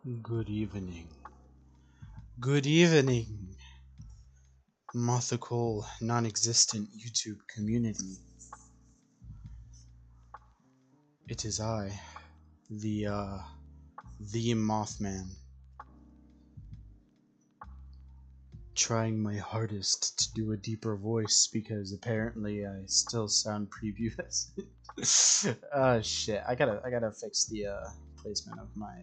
Good evening. Good evening, mythical, non-existent YouTube community. It is I, the, the Mothman, trying my hardest to do a deeper voice because apparently I still sound prepubescent. Shit. I gotta fix the, placement of my,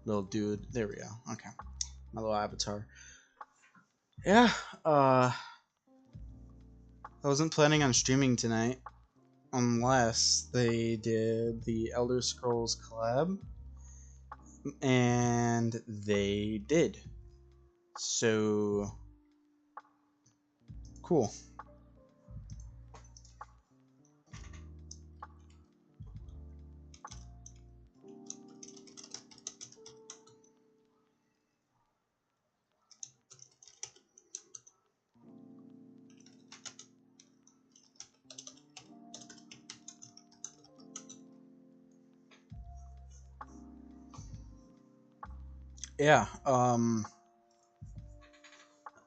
little dude. There we go. Okay. My little avatar. Yeah, I wasn't planning on streaming tonight unless they did the Elder Scrolls collab, and they did. So cool. Yeah,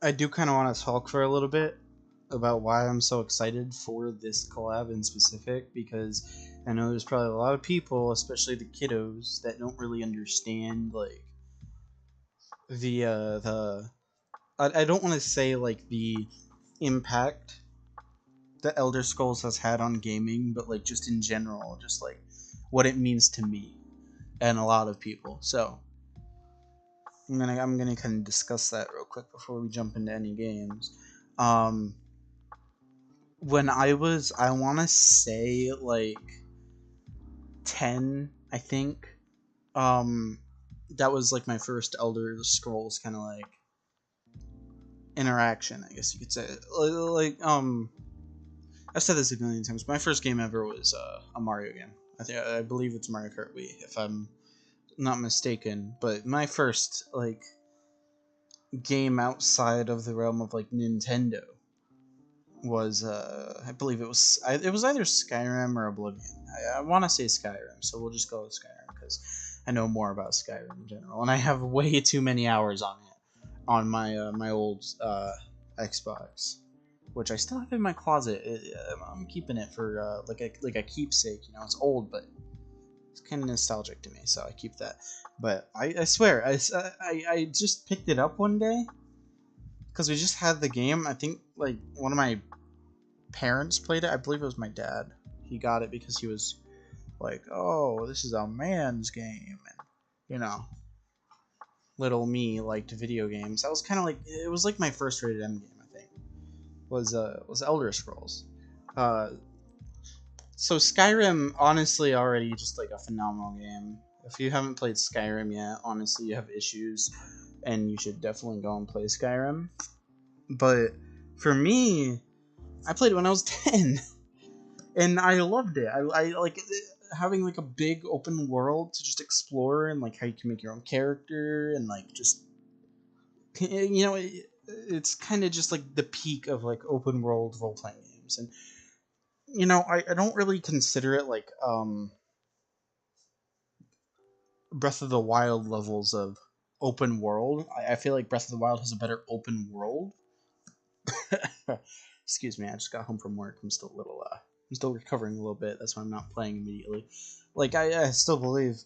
I do kind of want to talk for a little bit about why I'm so excited for this collab in specific, because I know there's probably a lot of people, especially the kiddos, that don't really understand like the I don't want to say like the impact the Elder Scrolls has had on gaming, but like just in general, just like what it means to me and a lot of people. So I'm gonna kind of discuss that real quick before we jump into any games. Um, when I want to say like 10, I think. Um, that was like my first Elder Scrolls kind of like interaction, I guess you could say. I've said this a million times. My first game ever was a Mario game. I believe it's Mario Kart Wii, if I'm not mistaken. But my first like game outside of the realm of like Nintendo was I believe it was either Skyrim or Oblivion. I want to say Skyrim, so we'll just go with Skyrim because I know more about Skyrim in general, and I have way too many hours on it on my old Xbox, which I still have in my closet. I'm keeping it for like a keepsake. You know, it's old, but it's kind of nostalgic to me, so I keep that. But I swear, I just picked it up one day because we just had the game. I think like one of my parents played it. I believe it was my dad. He got it because he was like, "Oh, this is a man's game," and you know, little me liked video games. That was kind of like it was like my first rated M game. I think was Elder Scrolls. Uh, so Skyrim, honestly, already just like a phenomenal game. If you haven't played Skyrim yet, honestly, you have issues, and you should definitely go and play Skyrim. But for me, I played it when I was 10, and I loved it. I like having like a big open world to just explore, and like how you can make your own character, and like just it's kind of just like the peak of like open world role playing games. And I don't really consider it like Breath of the Wild levels of open world. I feel like Breath of the Wild has a better open world. Excuse me, I just got home from work. I'm still recovering a little bit. That's why I'm not playing immediately. Like I still believe,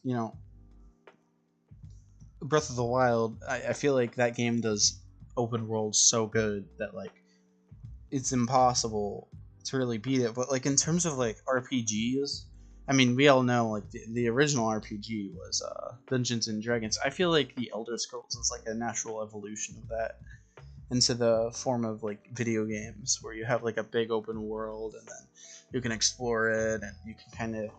Breath of the Wild. I feel like that game does open world so good that like it's impossible to really beat it. But like in terms of like RPGs, I mean, we all know like the original RPG was Dungeons and Dragons. I feel like the Elder Scrolls is like a natural evolution of that into the form of like video games where you have like a big open world and then you can explore it and you can kind of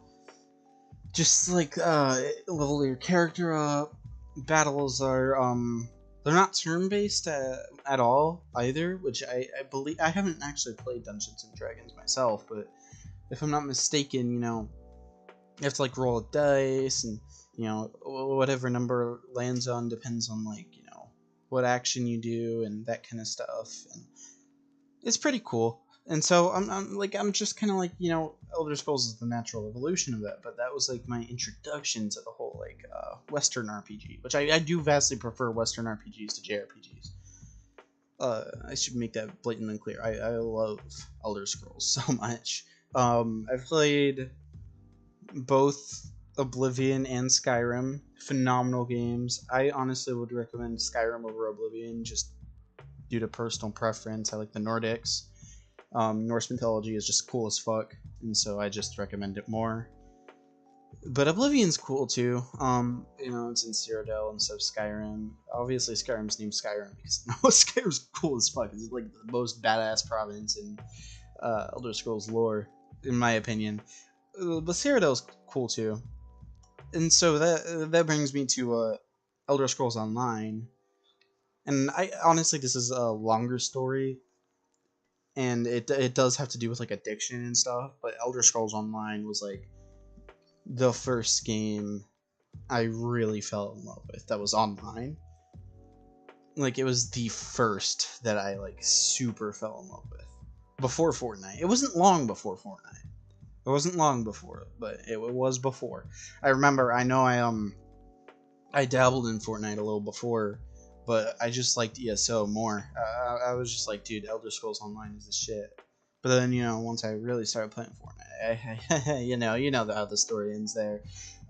just like level your character up. Battles are they're not turn based at all either, which I believe. I haven't actually played Dungeons and Dragons myself, but if I'm not mistaken, you have to like roll a dice, and whatever number lands on depends on like what action you do and that kind of stuff. And it's pretty cool. And so I'm just kind of like, you know, Elder Scrolls is the natural evolution of that, but that was like my introduction to the whole like Western RPG, which I do vastly prefer Western RPGs to JRPGs. I should make that blatantly clear. I love Elder Scrolls so much. I've played both Oblivion and Skyrim. Phenomenal games. I honestly would recommend Skyrim over Oblivion just due to personal preference. I like the Nordics. Norse mythology is just cool as fuck, and so I just recommend it more. But Oblivion's cool too. You know, it's in Cyrodiil instead of Skyrim. Obviously, Skyrim's named Skyrim because no, Skyrim's cool as fuck. It's like the most badass province in Elder Scrolls lore, in my opinion. But Cyrodiil's cool too. And so that brings me to Elder Scrolls Online. And I honestly, this is a longer story, and it does have to do with like addiction and stuff. But Elder Scrolls Online was like the first game I really fell in love with that was online. Like, it was the first that I like super fell in love with before Fortnite. It wasn't long before Fortnite. It wasn't long before, but it was before. I remember. I know I dabbled in Fortnite a little before, but I just liked ESO more. I was just like, dude, Elder Scrolls Online is the shit. But then, you know, once I really started playing Fortnite, you know how the story ends there.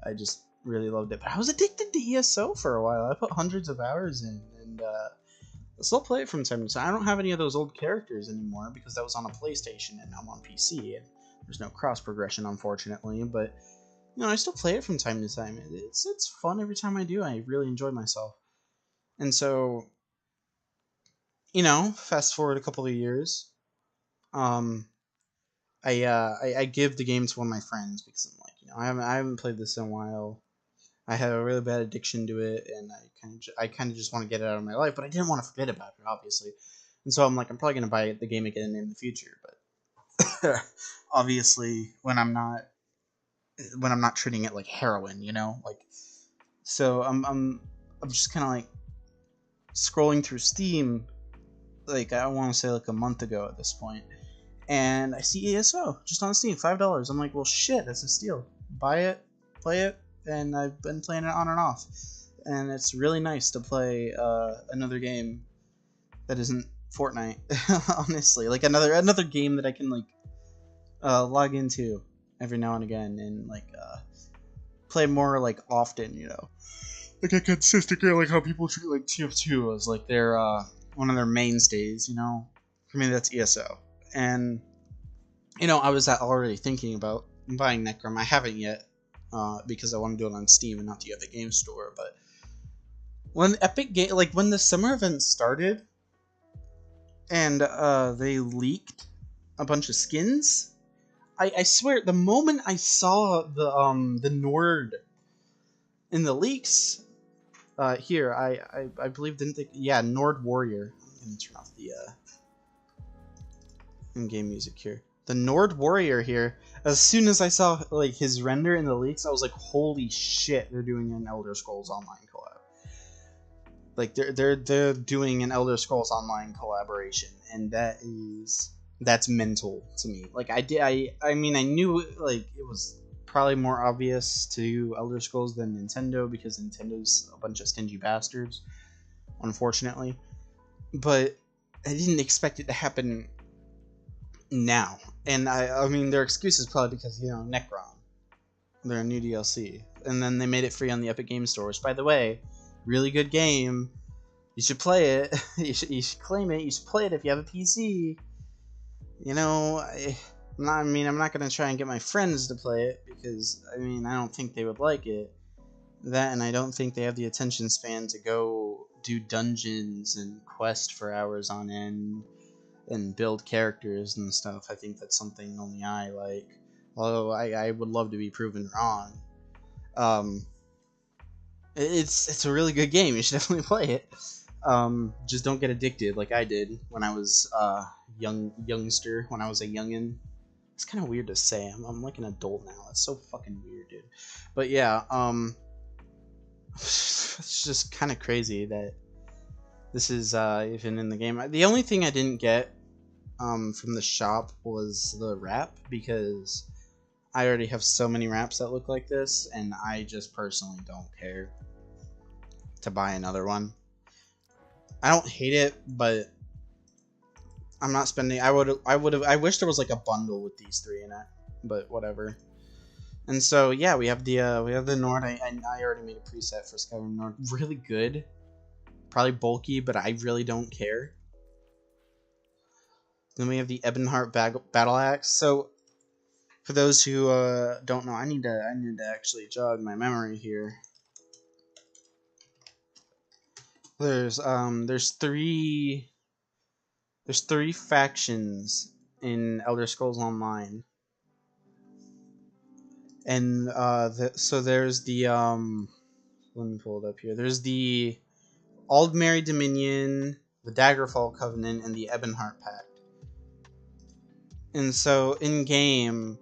I just really loved it. But I was addicted to ESO for a while. I put hundreds of hours in, and I still play it from time to time. I don't have any of those old characters anymore because that was on a PlayStation and I'm on PC, and there's no cross progression, unfortunately. But you know, I still play it from time to time. It's fun every time I do. I really enjoy myself. And so, you know, fast forward a couple of years, um, I give the game to one of my friends because I'm like, you know, I haven't played this in a while. I had a really bad addiction to it, and I kind of just want to get it out of my life, but I didn't want to forget about it, obviously. And so I'm like, I'm probably gonna buy the game again in the future, but obviously when I'm not treating it like heroin, you know, like. So I'm just kind of like scrolling through Steam, like I want to say like a month ago at this point, and I see ESO just on Steam, $5. I'm like, well, shit, that's a steal. Buy it, play it, and I've been playing it on and off, and it's really nice to play another game that isn't Fortnite. Honestly, like another game that I can like log into every now and again and like play more like often, you know, like a consistent game, like how people treat like TF2 as like their one of their mainstays, you know. For me, that's ESO. And you know, I was already thinking about buying Necrom. I haven't yet because I want to do it on Steam and not the Epic Game Store. But when when the summer event started and they leaked a bunch of skins, I swear the moment I saw the Nord in the leaks, here I believe didn't they, yeah, Nord Warrior. I'm gonna turn off the in-game music here. The Nord Warrior here. As soon as I saw like his render in the leaks, I was like, holy shit, they're doing an Elder Scrolls Online collab. Like they're doing an Elder Scrolls Online collaboration, and that's mental to me. Like I mean I knew like it was probably more obvious to Elder Scrolls than Nintendo because Nintendo's a bunch of stingy bastards, unfortunately. But I didn't expect it to happen now. And I mean their excuse is probably because, you know, Necron. They're a new DLC. And then they made it free on the Epic Game Store, which, by the way, really good game. You should play it. you should claim it. You should play it if you have a PC. You know, I'm not gonna try and get my friends to play it because I mean I don't think they would like it. That, and I don't think they have the attention span to go do dungeons and quest for hours on end and build characters and stuff. I think that's something only I like. Although I would love to be proven wrong. It's a really good game. You should definitely play it. Just don't get addicted like I did when I was youngster, when I was a youngin'. It's kind of weird to say. I'm like an adult now. That's so fucking weird, dude. But yeah, it's just kind of crazy that this is even in the game. The only thing I didn't get from the shop was the wrap, because I already have so many wraps that look like this, and I just personally don't care to buy another one. I don't hate it, but I'm not spending. I wish there was like a bundle with these three in it, but whatever. And so yeah, we have the Nord. I already made a preset for Skyrim Nord. Really good, probably bulky, but I really don't care. Then we have the Ebonheart Battle Axe. So for those who don't know, I need to actually jog my memory here. There's three factions in Elder Scrolls Online, and so there's the let me pull it up here. There's the Aldmeri Dominion, the Daggerfall Covenant, and the Ebonheart Pact. And so in game,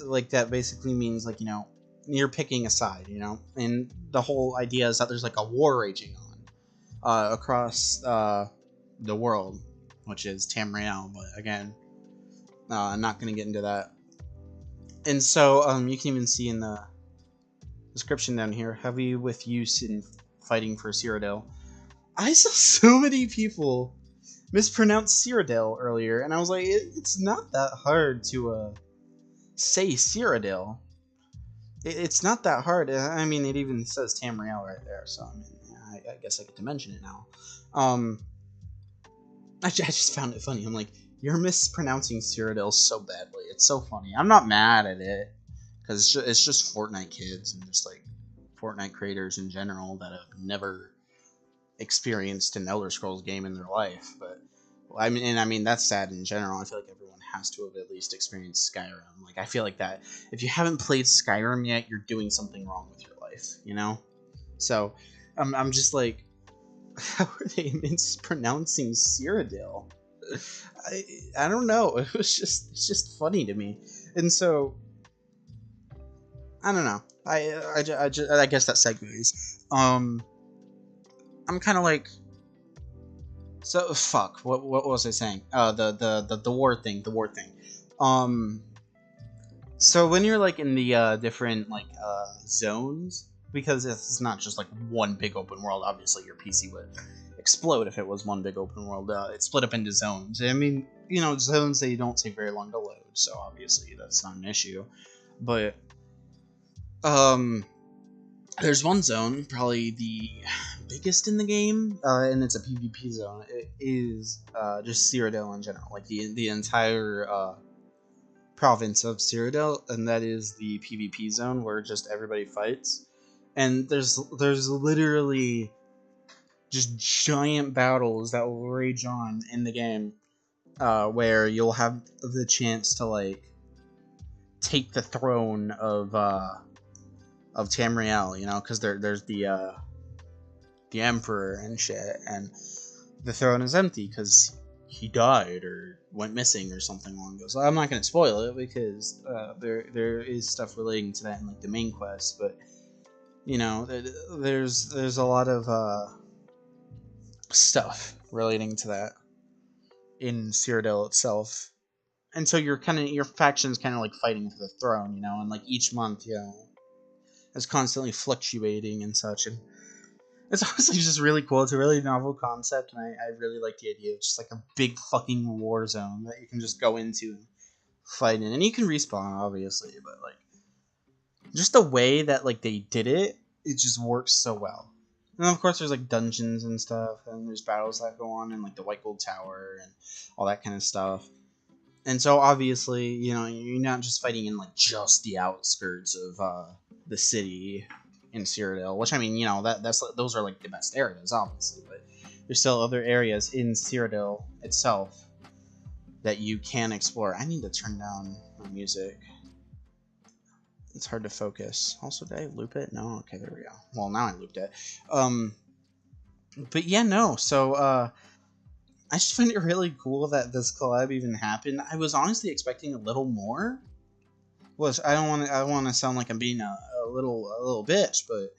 like that basically means like, you know, you're picking a side, you know, and the whole idea is that there's like a war raging on across the world, which is Tamriel. But again, I'm not gonna get into that. And so you can even see in the description down here, heavy with use in fighting for Cyrodiil. I saw so many people mispronounce Cyrodiil earlier, and I was like, it's not that hard to say Cyrodiil. It's not that hard. I mean, it even says Tamriel right there, so I mean, I guess I get to mention it now. I just found it funny. I'm like, you're mispronouncing Cyrodiil so badly. It's so funny. I'm not mad at it, because it's just Fortnite kids and just like Fortnite creators in general that have never experienced an Elder Scrolls game in their life. But I mean that's sad in general. I feel like everyone has to have at least experienced Skyrim. Like, I feel like that if you haven't played Skyrim yet, you're doing something wrong with your life, you know? So I'm just like, how are they mispronouncing Cyrodiil? I don't know. It's just funny to me. And so I don't know. I guess that segues. I'm kind of like, so fuck. What was I saying? The war thing. The war thing. So when you're like in the different like zones, because it's not just like one big open world. Obviously, your PC would explode if it was one big open world. It's split up into zones. I mean, you know, zones they don't take very long to load, so obviously that's not an issue. But there's one zone, probably the biggest in the game, and it's a PvP zone. It is just Cyrodiil in general, like the entire province of Cyrodiil, and that is the PvP zone where just everybody fights. And there's literally just giant battles that will rage on in the game, where you'll have the chance to like take the throne of Tamriel, you know, because there's the emperor and shit, and the throne is empty because he died or went missing or something along those. I'm not gonna spoil it because there is stuff relating to that in like the main quest, but you know, there's a lot of stuff relating to that in Cyrodiil itself, and so your faction's kind of like fighting for the throne, you know, and like each month, you know, is constantly fluctuating and such, and it's honestly just really cool. It's a really novel concept, and I really like the idea of just like a big fucking war zone that you can just go into and fight in, and you can respawn obviously, but like just the way that like they did it, it just works so well. And of course, there's like dungeons and stuff, and there's battles that go on in like the White Gold Tower and all that kind of stuff. And so obviously, you know, you're not just fighting in like just the outskirts of the city in Cyrodiil, which I mean, you know, those are like the best areas, obviously, but there's still other areas in Cyrodiil itself that you can explore. I need to turn down my music. It's hard to focus. Also, did I loop it? No? Okay, there we go. Well, now I looped it. But yeah, no. So, I just find it really cool that this collab even happened. I was honestly expecting a little more. Which I don't want to sound like I'm being a little bitch, but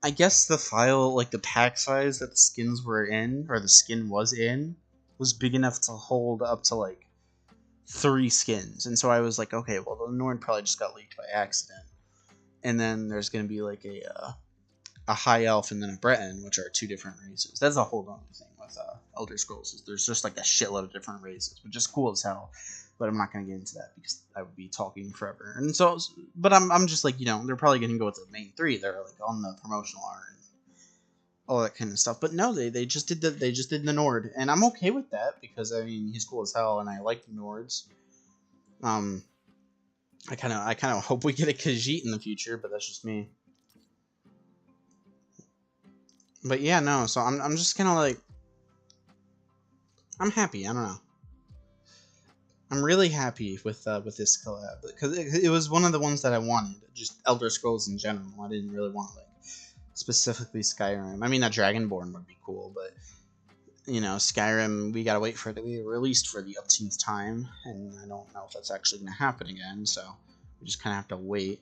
I guess the file, like the pack size that the skins were in, or the skin was in, was big enough to hold up to like 3 skins, and so I was like, okay, well the Nord probably just got leaked by accident, and then there's gonna be like a high elf and then a Breton, which are 2 different races. That's a whole other thing with Elder Scrolls. Is there's just like a shitload of different races, which is cool as hell. But I'm not gonna get into that because I would be talking forever. And so, but I'm just like, you know, they're probably gonna go with the main 3. They're like on the promotional art and all that kind of stuff. But no, they just did the Nord, and I'm okay with that because I mean he's cool as hell, and I like the Nords. I kind of hope we get a Khajiit in the future, but that's just me. But yeah, no. So I'm just kind of like, I'm happy. I don't know. I'm really happy with this collab because it was one of the ones that I wanted. Just Elder Scrolls in general. I didn't really want like specifically Skyrim. I mean, a Dragonborn would be cool, but you know, Skyrim, we gotta wait for it to be released for the upteenth time, and I don't know if that's actually gonna happen again. So we just kind of have to wait.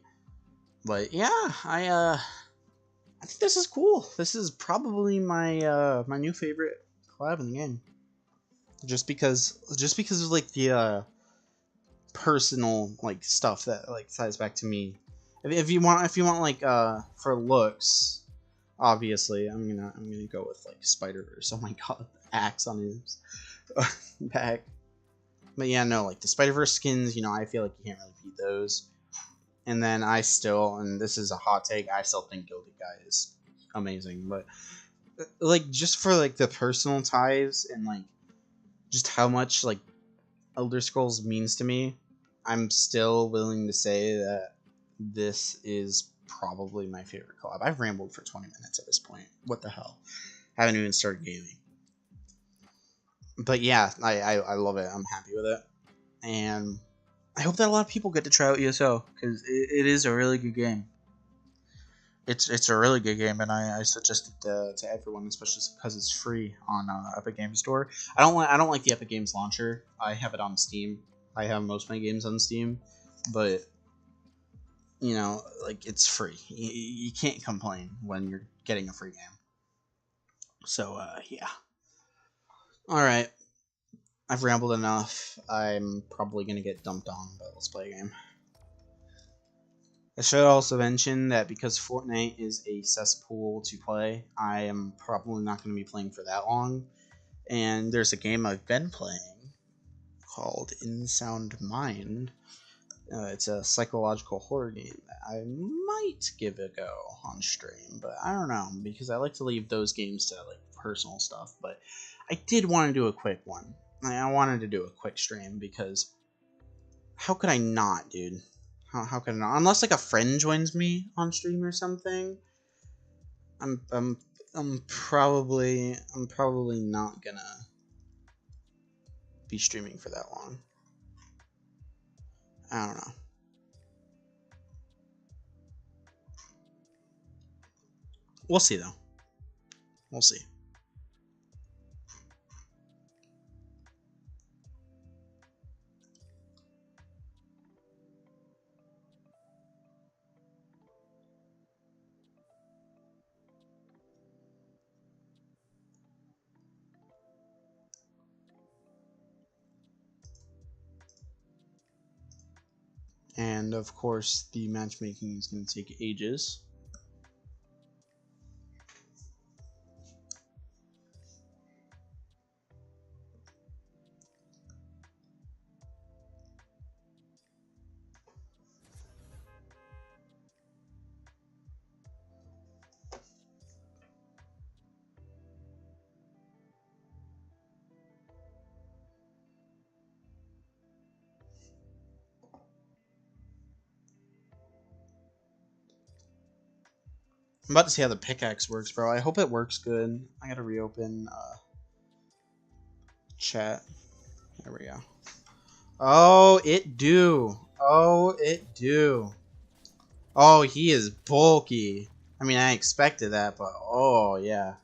But yeah, I think this is cool. This is probably my my new favorite collab in the game. Just because of like the personal like stuff that like ties back to me. If you want like for looks, obviously I'm gonna go with like Spider-Verse. Oh my god, the axe on his back. But yeah, no, like the Spider-Verse skins, you know, I feel like you can't really beat those. And then and this is a hot take, I still think Gilded Guy is amazing. But like just for like the personal ties and like just how much like Elder Scrolls means to me, I'm still willing to say that this is probably my favorite collab. I've rambled for 20 minutes at this point. What the hell? I haven't even started gaming. But yeah, I love it. I'm happy with it. And I hope that a lot of people get to try out ESO, because it is a really good game. It's a really good game, and I suggest it to everyone, especially because it's free on Epic Games Store. I don't like the Epic Games launcher. I have it on Steam. I have most of my games on Steam, but you know, like it's free. You can't complain when you're getting a free game. So yeah. All right, I've rambled enough. I'm probably gonna get dumped on, but let's play a game. I should also mention that because Fortnite is a cesspool to play, I am probably not going to be playing for that long. And there's a game I've been playing called In Sound Mind. It's a psychological horror game that I might give a go on stream, but I don't know, because I like to leave those games to like personal stuff. But I did want to do a quick one. I wanted to do a quick stream because how could I not, dude? How can I not? Unless like a friend joins me on stream or something, I'm probably not gonna be streaming for that long. I don't know. We'll see though. We'll see. And of course, the matchmaking is going to take ages. I'm about to see how the pickaxe works, bro. I hope it works good. I gotta reopen chat. There we go. Oh, it do. Oh, it do. Oh, he is bulky. I mean, I expected that, but oh, yeah.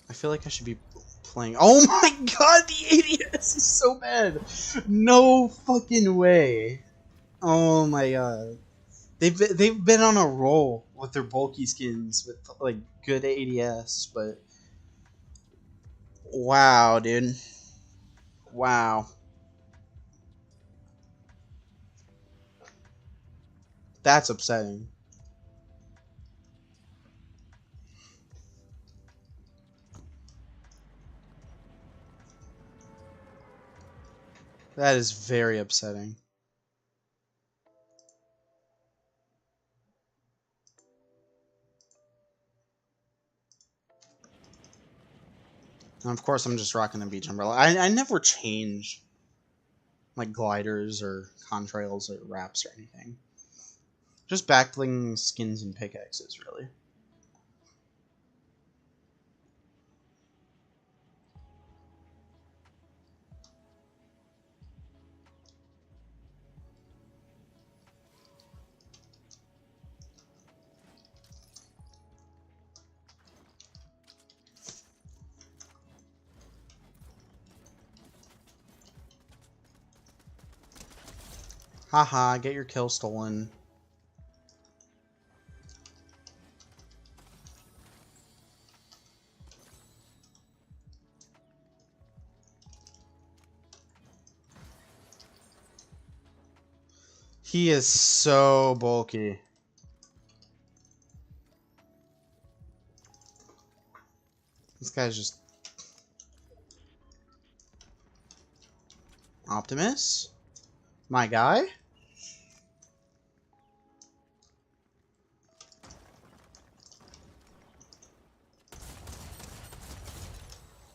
I feel like I should be playing. Oh my god, the ADS is so bad. No fucking way. Oh my god. They've been on a roll with their bulky skins with like good ADS, but wow, dude. Wow. That's upsetting. That is very upsetting. And of course, I'm just rocking the beach umbrella. I never change like gliders or contrails or wraps or anything. Just backbling skins and pickaxes, really. Haha, get your kill stolen. He is so bulky. This guy's just Optimus? My guy?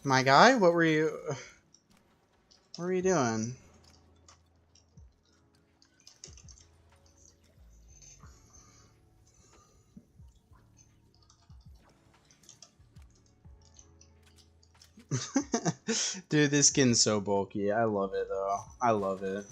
My guy? What were you doing? Dude, this skin's so bulky. I love it though. I love it.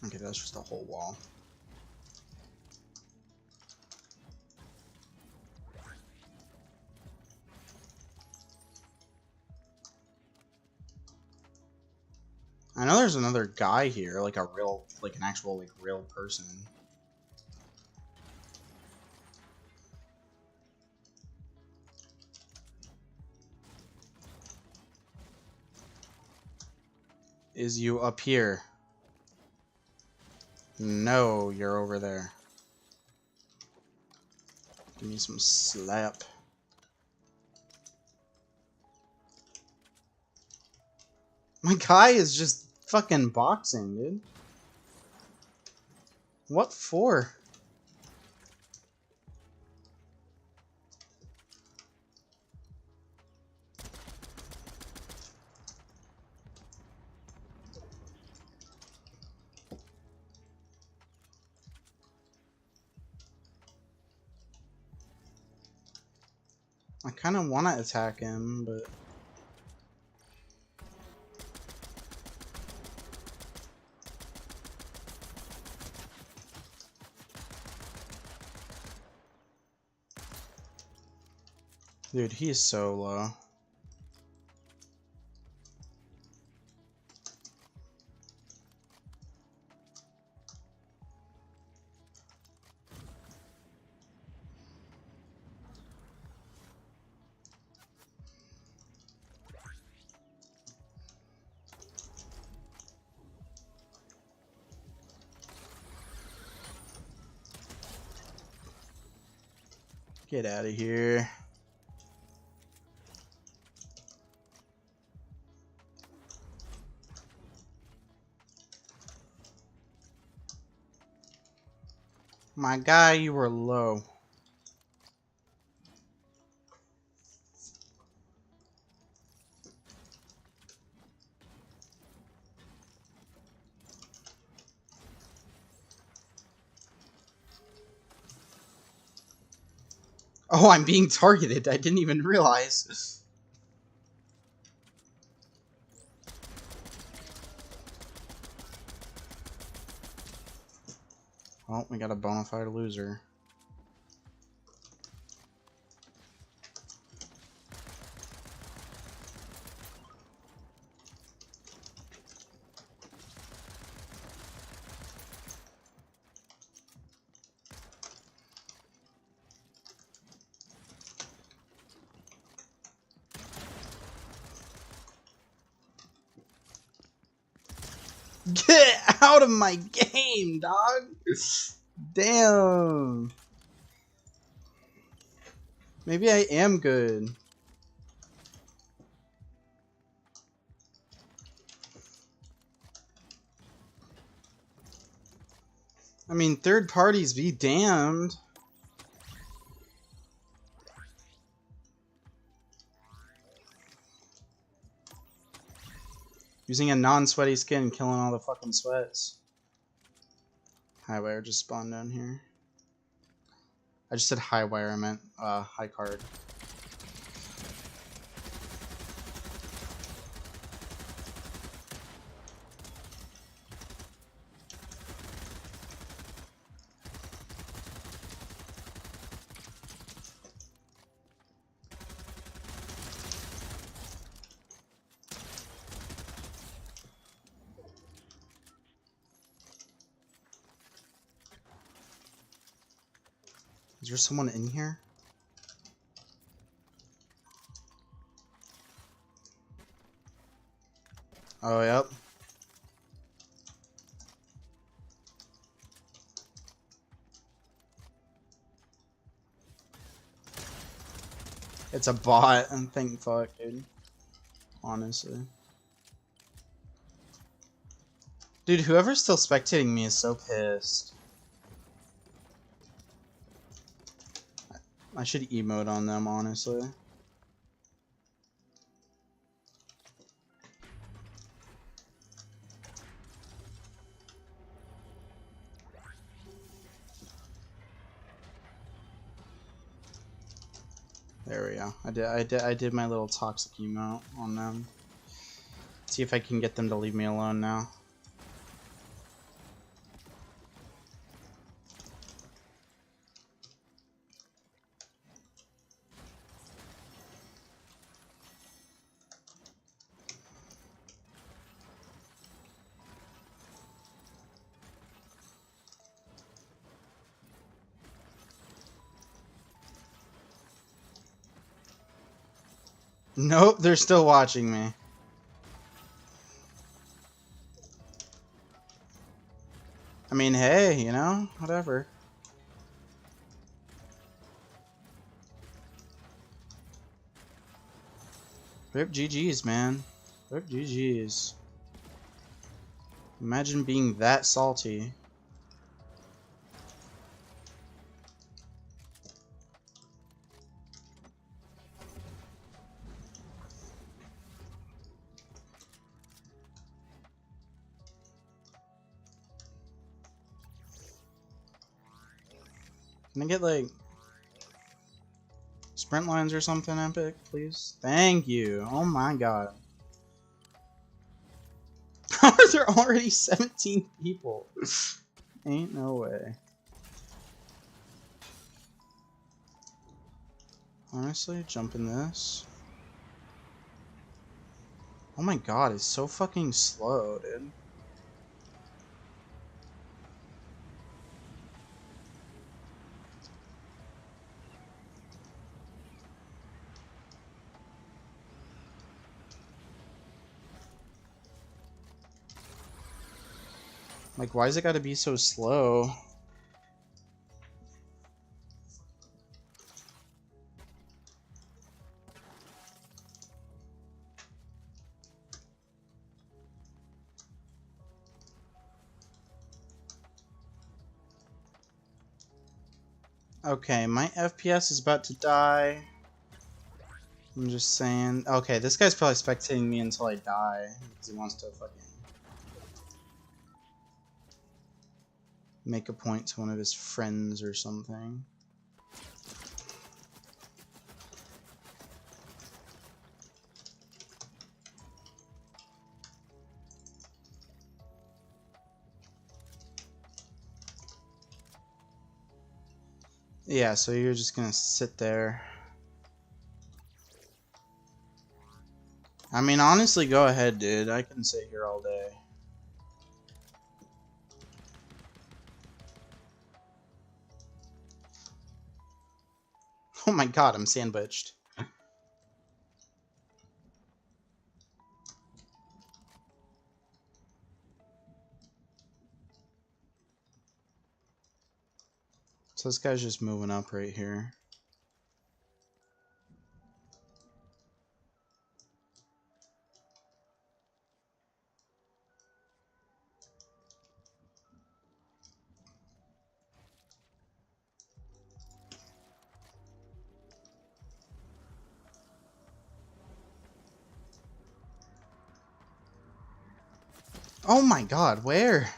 Okay, that's just a whole wall. I know there's another guy here, like an actual, like, real person. Is you up here? No, you're over there. Give me some slap. My guy is just fucking boxing, dude. What for? I kind of want to attack him, but... Dude, he is so low. Get out of here. My guy, you were low. Oh, I'm being targeted. I didn't even realize. Well, we got a bona fide loser. Get out of my game, dog! Damn. Maybe I am good. I mean, third parties be damned. Using a non-sweaty skin, killing all the fucking sweats. Highwire just spawned down here. I just said highwire, I meant high card. Is there someone in here? Oh, yep. It's a bot, and thank fuck, dude. Honestly. Dude, whoever's still spectating me is so pissed. I should emote on them, honestly. There we go. I did my little toxic emote on them. See if I can get them to leave me alone now. Nope, they're still watching me. I mean, hey, you know, whatever. Rip GG's, man. Rip GG's. Imagine being that salty. Can I get, like, sprint lines or something epic, please? Thank you. Oh my god. How are there already 17 people? Ain't no way. Honestly, jump in this. Oh my god, it's so fucking slow, dude. Like, why is it gotta be so slow? Okay, my FPS is about to die. I'm just saying. Okay, this guy's probably spectating me until I die because he wants to fucking make a point to one of his friends or something. Yeah, so you're just gonna sit there. I mean, honestly, go ahead, dude. I can sit here all day. Oh my god, I'm sandwiched. So this guy's just moving up right here. Oh my god, where?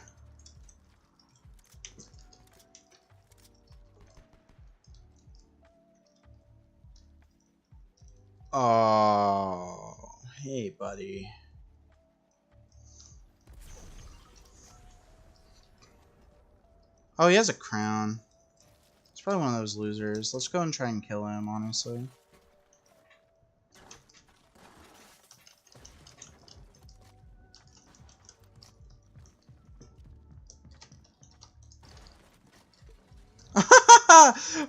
Oh, hey, buddy. Oh, he has a crown. He's probably one of those losers. Let's go and try and kill him, honestly.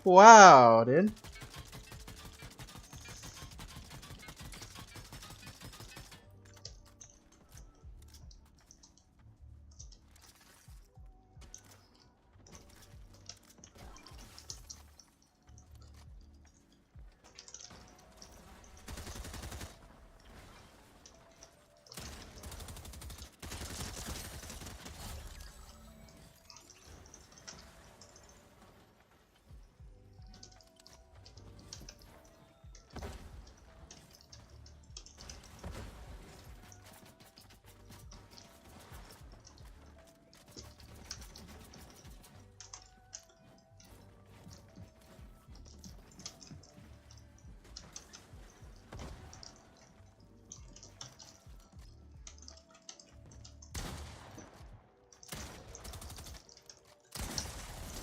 Wow, dude.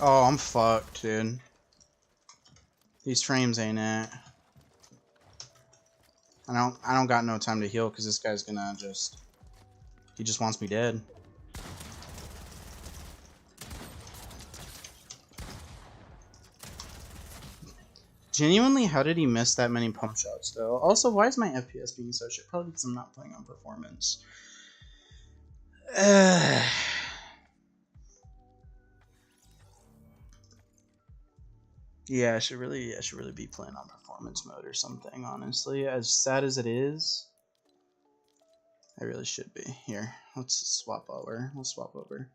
Oh, I'm fucked, dude. These frames ain't it. I don't got no time to heal because this guy's gonna just... He just wants me dead. Genuinely, how did he miss that many pump shots, though? Also, why is my FPS being so shit? Probably because I'm not playing on performance. Yeah, I should really be playing on performance mode or something, honestly. As sad as it is, I really should be. Here, let's swap over. Let's swap over.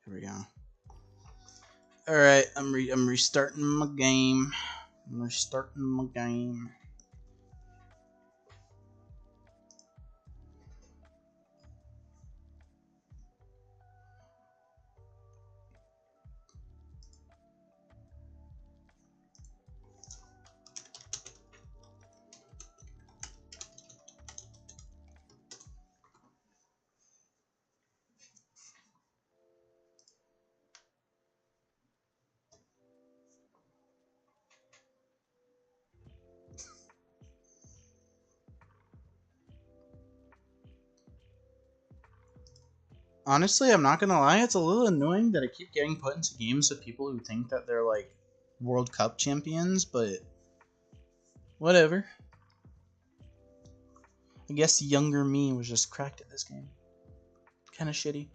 Here we go. Alright, I'm restarting my game. I'm restarting my game. Honestly, I'm not gonna lie, it's a little annoying that I keep getting put into games with people who think that they're like World Cup champions, but whatever. I guess younger me was just cracked at this game. Kinda shitty.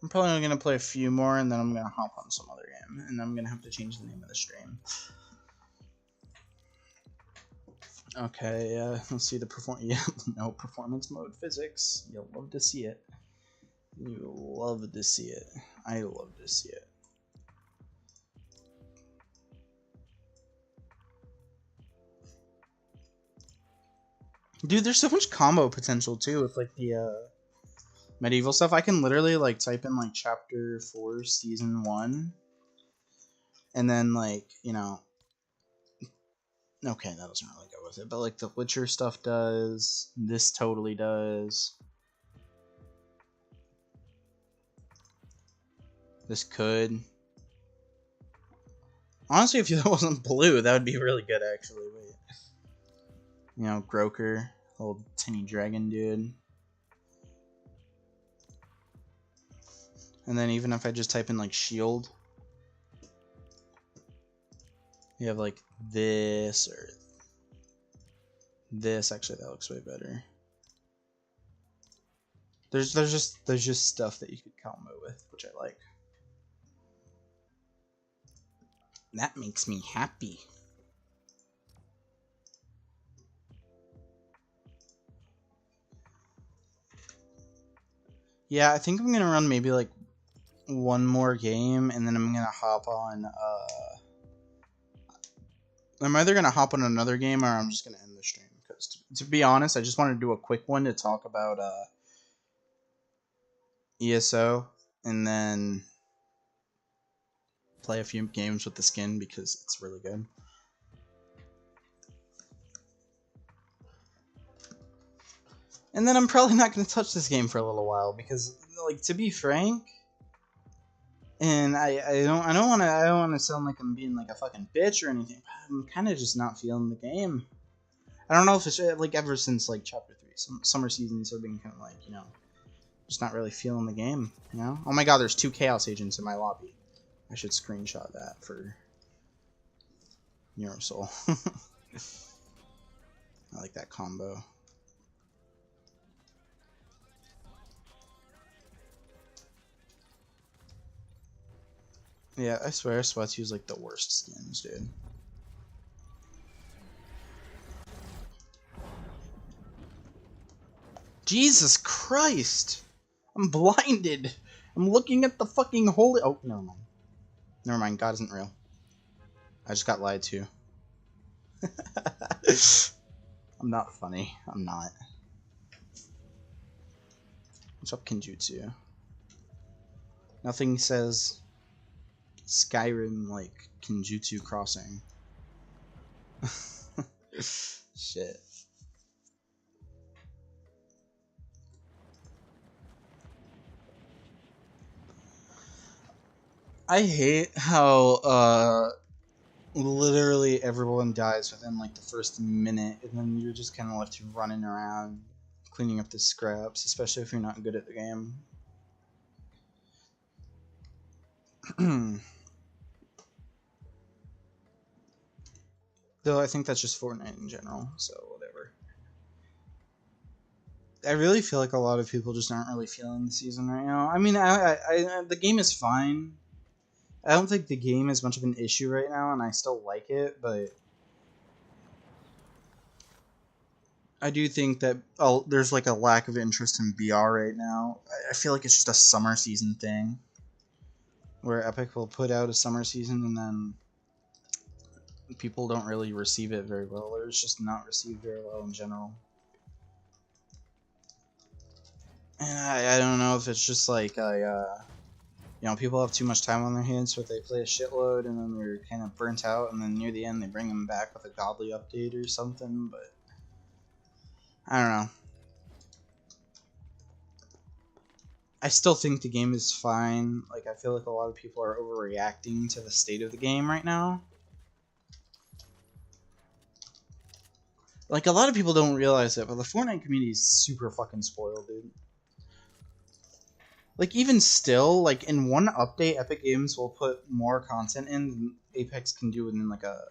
I'm probably only gonna play a few more and then I'm gonna hop on some other game, and I'm gonna have to change the name of the stream. Okay, let's see the yeah, no performance mode physics. You'll love to see it. You love to see it. I love to see it. Dude, there's so much combo potential too with like the medieval stuff. I can literally like type in like chapter 4 season 1 and then like, you know, okay, that doesn't really go with it, but like the Witcher stuff does. This totally does. This could. Honestly, if it wasn't blue, that would be really good, actually. Wait. You know, Groker, little tiny dragon dude. And then even if I just type in like shield, you have like this or this. Actually, that looks way better. There's just stuff that you could combo with, which I like. That makes me happy. Yeah, I think I'm gonna run maybe like one more game, and then I'm gonna hop on. I'm either gonna hop on another game, or I'm just gonna end the stream. Because to be honest, I just want to do a quick one to talk about ESO, and then play a few games with the skin because it's really good. And then I'm probably not going to touch this game for a little while because, like, to be frank, and I don't want to sound like I'm being like a fucking bitch or anything, but I'm kind of just not feeling the game. I don't know if it's like ever since like chapter 3, some summer seasons have been kind of like, you know, just not really feeling the game, you know? Oh my god, there's 2 Chaos Agents in my lobby. I should screenshot that for Neurosoul. I like that combo. Yeah, I swear Sweatsy is like the worst skins, dude. Jesus Christ! I'm blinded! I'm looking at the fucking holy— oh, never mind. Never mind, God isn't real. I just got lied to. I'm not funny. I'm not. What's up, Kenjutsu? Nothing says Skyrim like Kenjutsu Crossing. Shit. I hate how literally everyone dies within like the first minute, and then you're just kind of left running around cleaning up the scraps, especially if you're not good at the game. Though I think that's just Fortnite in general, so whatever. I really feel like a lot of people just aren't really feeling the season right now. I mean, the game is fine. I don't think the game is much of an issue right now, and I still like it, but I do think that there's like a lack of interest in BR right now. I feel like it's just a summer season thing, where Epic will put out a summer season and then people don't really receive it very well, or it's just not received very well in general. And I don't know if it's just like you know, people have too much time on their hands, so they play a shitload and then they're kind of burnt out, and then near the end they bring them back with a godly update or something, but I don't know. I still think the game is fine. Like, I feel like a lot of people are overreacting to the state of the game right now. Like, a lot of people don't realize it, but the Fortnite community is super fucking spoiled, dude. Like, even still, like, in one update, Epic Games will put more content in than Apex can do within, like, a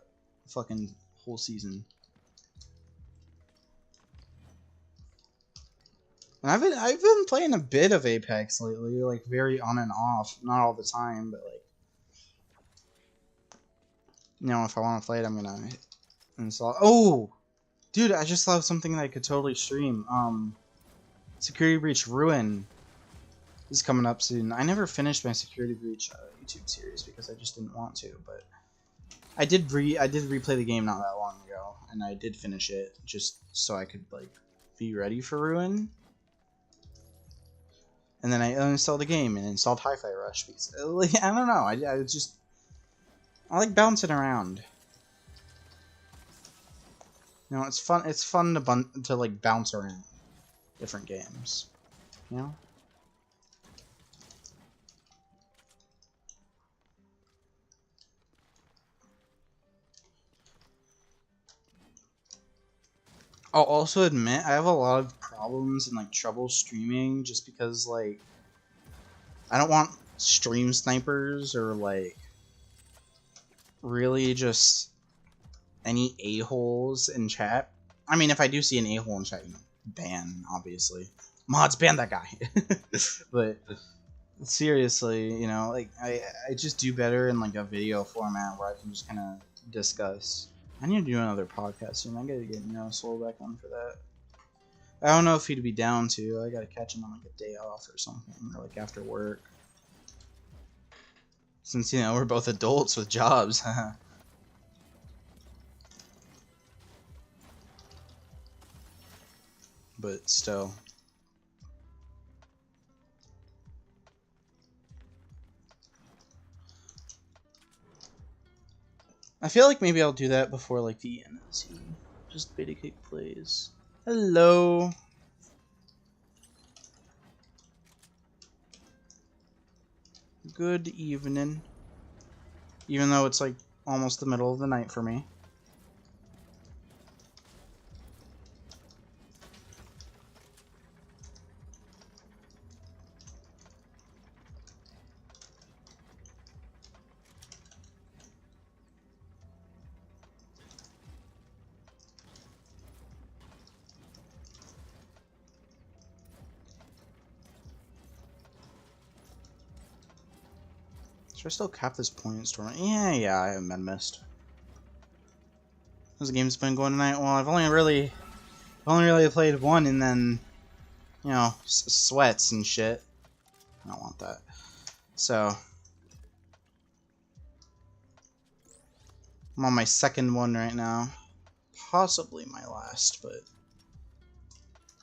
fucking whole season. And I've been playing a bit of Apex lately, like, very on and off. Not all the time, but, like, you know, if I want to play it, I'm gonna install. Oh! Dude, I just thought of something that I could totally stream. Security Breach Ruin is coming up soon. I never finished my Security Breach YouTube series because I just didn't want to, but I did replay the game not that long ago, and I did finish it just so I could like be ready for Ruin. And then I uninstalled the game and installed Hi-Fi Rush because like, I don't know. I like bouncing around. You know, it's fun. It's fun to like bounce around different games. You know. I'll also admit I have a lot of problems and like trouble streaming just because like I don't want stream snipers or like really just any a-holes in chat. I mean, if I do see an a-hole in chat, you know, ban, obviously. Mods, ban that guy. But seriously, you know, like I just do better in like a video format where I can just kind of discuss. I need to do another podcast soon. I gotta get Soul back on for that. I don't know if he'd be down to. I gotta catch him on like a day off or something, or like after work. Since, you know, we're both adults with jobs. But still. I feel like maybe I'll do that before like the NSC. Just beta kick plays. Hello. Good evening. Even though it's like almost the middle of the night for me. Should I still cap this point storm? Yeah, I haven't been missed. How's the game's been going tonight? Well, I've only really played one, and then, you know, sweats and shit. I don't want that. So I'm on my second one right now. Possibly my last, but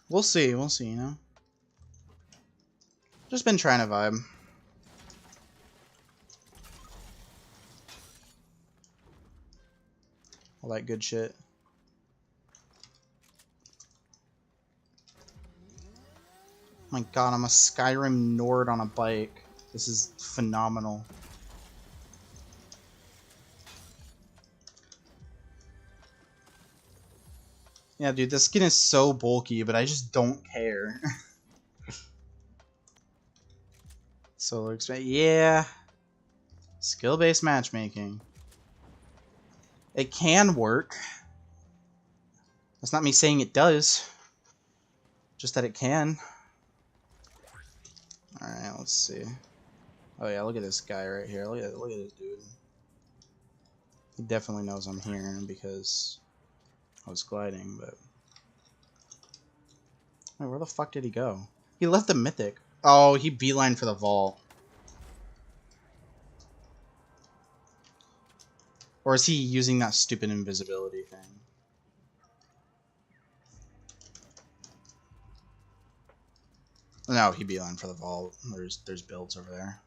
we'll see, you know? Just been trying to vibe. All that good shit. My god, I'm a Skyrim Nord on a bike. This is phenomenal. Yeah, dude, this skin is so bulky, but I just don't care. So, yeah. Skill-based matchmaking. It can work. That's not me saying it does. Just that it can. Alright, let's see. Oh yeah, look at this guy right here. Look at this dude. He definitely knows I'm here because I was gliding, but... Wait, where the fuck did he go? He left the mythic. Oh, he beelined for the vault. Or is he using that stupid invisibility thing? No, he beelined for the vault. There's builds over there.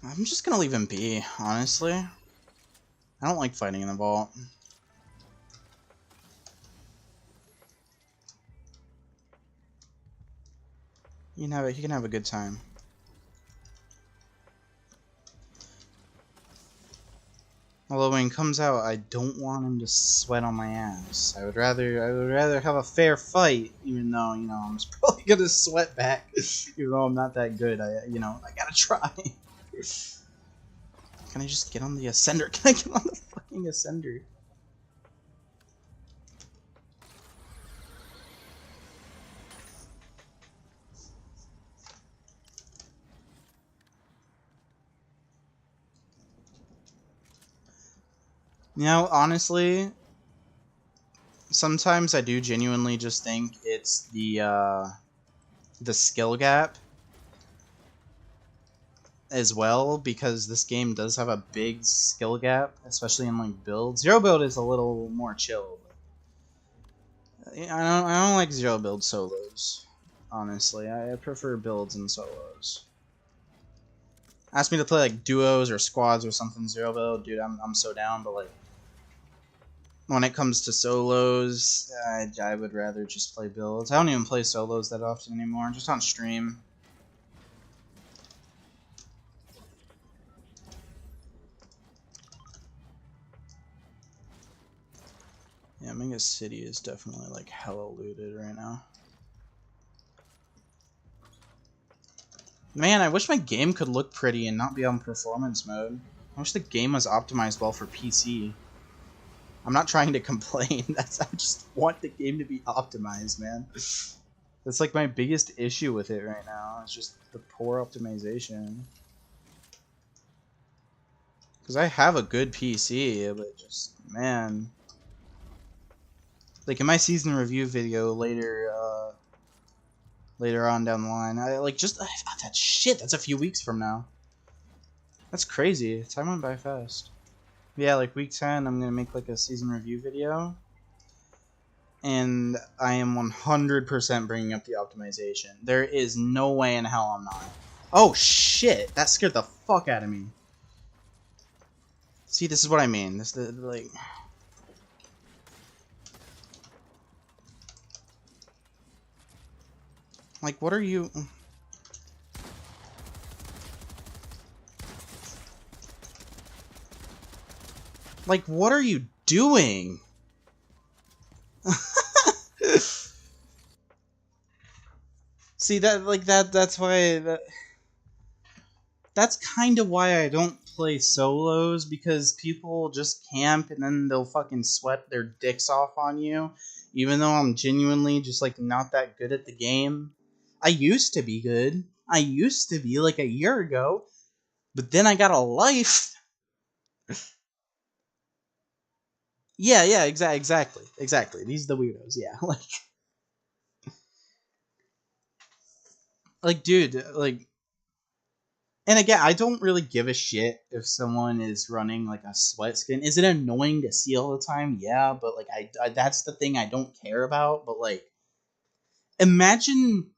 I'm just gonna leave him be, honestly. I don't like fighting in the vault. He can have a good time. Although when he comes out, I don't want him to sweat on my ass. I would rather have a fair fight, even though, you know, I'm probably gonna sweat back, even though I'm not that good. I gotta try. Can I just get on the ascender? Can I get on the fucking ascender? You know, honestly, sometimes I do genuinely just think it's the skill gap as well, because this game does have a big skill gap, especially in like build. Zero build is a little more chill. But I don't like zero build solos. Honestly, I prefer builds and solos. Ask me to play like duos or squads or something zero build, dude. I'm so down, but like when it comes to solos, I would rather just play builds. I don't even play solos that often anymore, just on stream. Yeah, Mega City is definitely like hella looted right now. Man, I wish my game could look pretty and not be on performance mode. I wish the game was optimized well for PC. I'm not trying to complain. I just want the game to be optimized, man. That's like my biggest issue with it right now. It's just the poor optimization. Because I have a good PC, but just, man. Like in my season review video later, later on down the line, that shit. That's a few weeks from now. That's crazy. Time went by fast. Yeah, like week 10, I'm gonna make like a season review video, and I am 100% bringing up the optimization. There is no way in hell I'm not. Oh shit! That scared the fuck out of me. See, this is what I mean. Like, what are you? Like, what are you doing? See, that's why that's kind of why I don't play solos, because people just camp and then they'll fucking sweat their dicks off on you, even though I'm genuinely just like not that good at the game. I used to be good. I used to be like a year ago, but then I got a life. Yeah, exactly. These are the weirdos. Yeah, like, dude, like, and again, I don't really give a shit if someone is running like a sweat skin. Is it annoying to see all the time? Yeah, but like, I that's the thing I don't care about. But like, imagine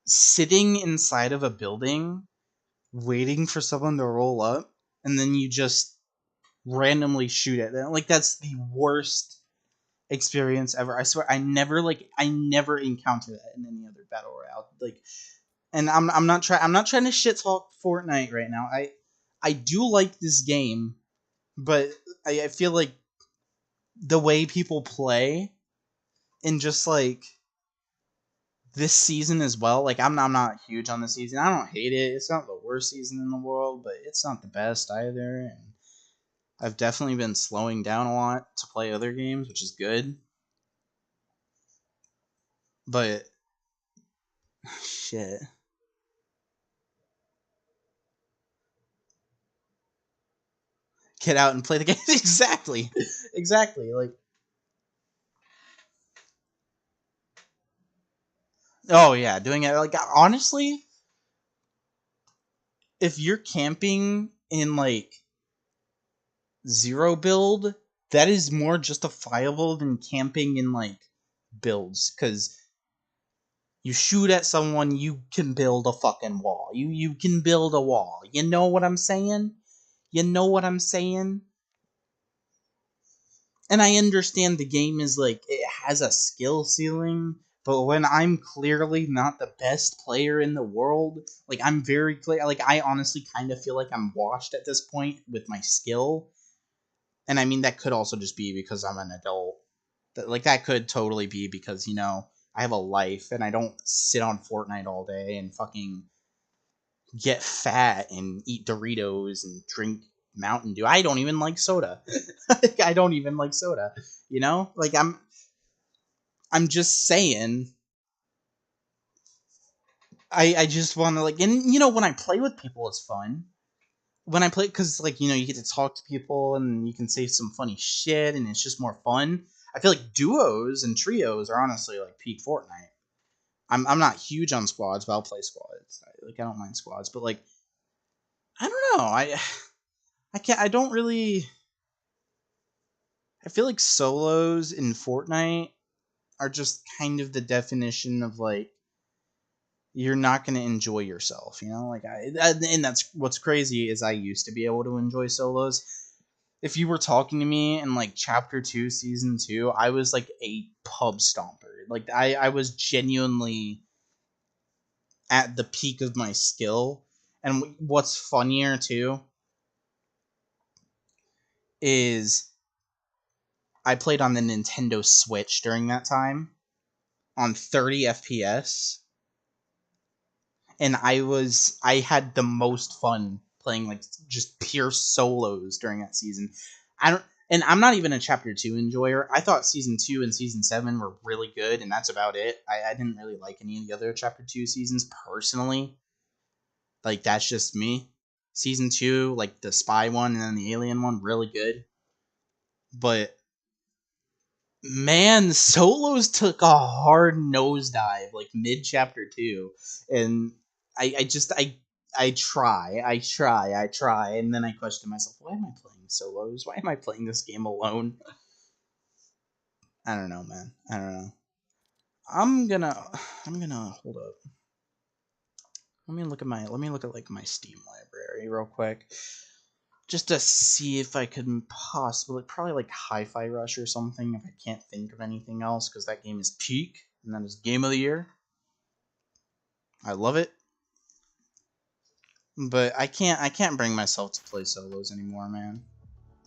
sitting inside of a building, waiting for someone to roll up, and then you just randomly shoot at them. Like, that's the worst experience ever. I swear, I never encountered that in any other battle royale. Like, and I'm not trying to shit talk Fortnite right now. I do like this game, but I feel like the way people play, and just like this season as well. Like, I'm not huge on the season. I don't hate it. It's not the worst season in the world, but it's not the best either. And I've definitely been slowing down a lot to play other games, which is good. But shit. Get out and play the game. Exactly. Like, oh yeah, doing it like, honestly, if you're camping in like zero build, that is more justifiable than camping in like builds, because you shoot at someone, you can build a fucking wall. You can build a wall. You know what I'm saying? You know what I'm saying? And I understand the game is like, it has a skill ceiling, but when I'm clearly not the best player in the world, like, I'm very clear, like, I honestly kind of feel like I'm washed at this point with my skill. And I mean, that could also just be because I'm an adult. Like, that could totally be because, I have a life and I don't sit on Fortnite all day and fucking get fat and eat Doritos and drink Mountain Dew. I don't even like soda. I don't even like soda. Like, I'm just saying. I just want to, like, and when I play with people, it's fun. When I play, because, like, you get to talk to people and you can say some funny shit and it's just more fun. I feel like duos and trios are honestly like peak Fortnite. I'm not huge on squads, but I'll play squads. I don't mind squads, but like, I don't know. I can't. I don't really. I feel like solos in Fortnite are just kind of the definition of like, you're not going to enjoy yourself, like, and that's what's crazy is I used to be able to enjoy solos. If you were talking to me in like chapter 2 season 2, I was like a pub stomper. Like, I was genuinely at the peak of my skill. And what's funnier too is I played on the Nintendo Switch during that time on 30 FPS, and I had the most fun playing like just pure solos during that season. And I'm not even a Chapter 2 enjoyer. I thought Season 2 and Season 7 were really good, and that's about it. I didn't really like any of the other Chapter 2 seasons personally. Like, that's just me. Season 2, like the spy one and then the alien one, really good. But man, solos took a hard nosedive like mid chapter 2, and I try, and then I question myself, why am I playing solos? Why am I playing this game alone? I don't know, man. I don't know. I'm gonna hold up. Let me look at like my Steam library real quick, just to see if I could possibly, probably like Hi-Fi Rush or something if I can't think of anything else, because that game is peak, and that is game of the year. I love it, but I can't bring myself to play solos anymore, man.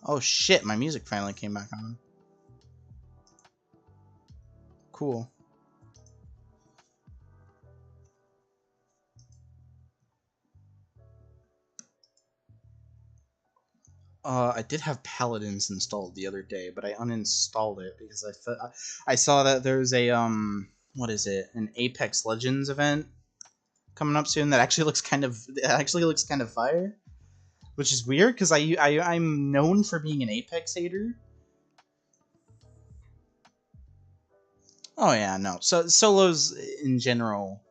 Oh shit, my music finally came back on. Cool. I did have Paladins installed the other day, but I uninstalled it because I saw that there's a what is it, an Apex Legends event coming up soon that actually looks kind of fire, which is weird because I'm known for being an Apex hater. Oh yeah, no. So solos in general,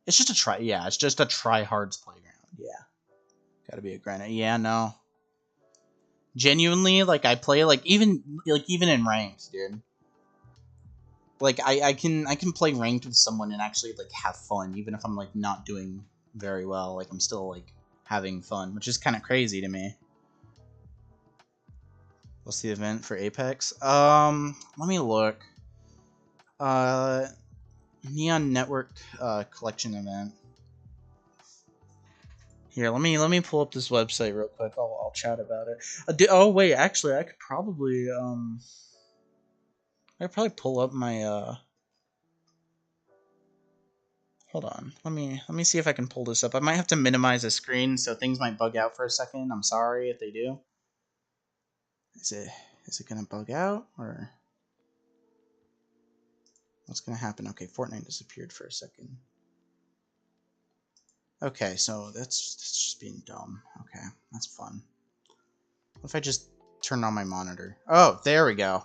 it's just a try. Yeah, it's just a try hard's playground. Yeah, gotta be a grinder. Yeah, no. Genuinely, like I play even in ranked, dude. Like I can play ranked with someone and actually like have fun, even if I'm like not doing very well. Like I'm still like having fun, which is kind of crazy to me. What's the event for Apex? Let me look. Uh, Neon Network collection event. Here, let me pull up this website real quick. I'll chat about it. Oh wait, actually, I could probably pull up my Hold on. Let me see if I can pull this up. I might have to minimize the screen, so things might bug out for a second. I'm sorry if they do. Is it gonna bug out, or what's gonna happen? Okay, Fortnite disappeared for a second. Okay, so that's just being dumb. Okay, that's fun. What if I just turn on my monitor? Oh, there we go.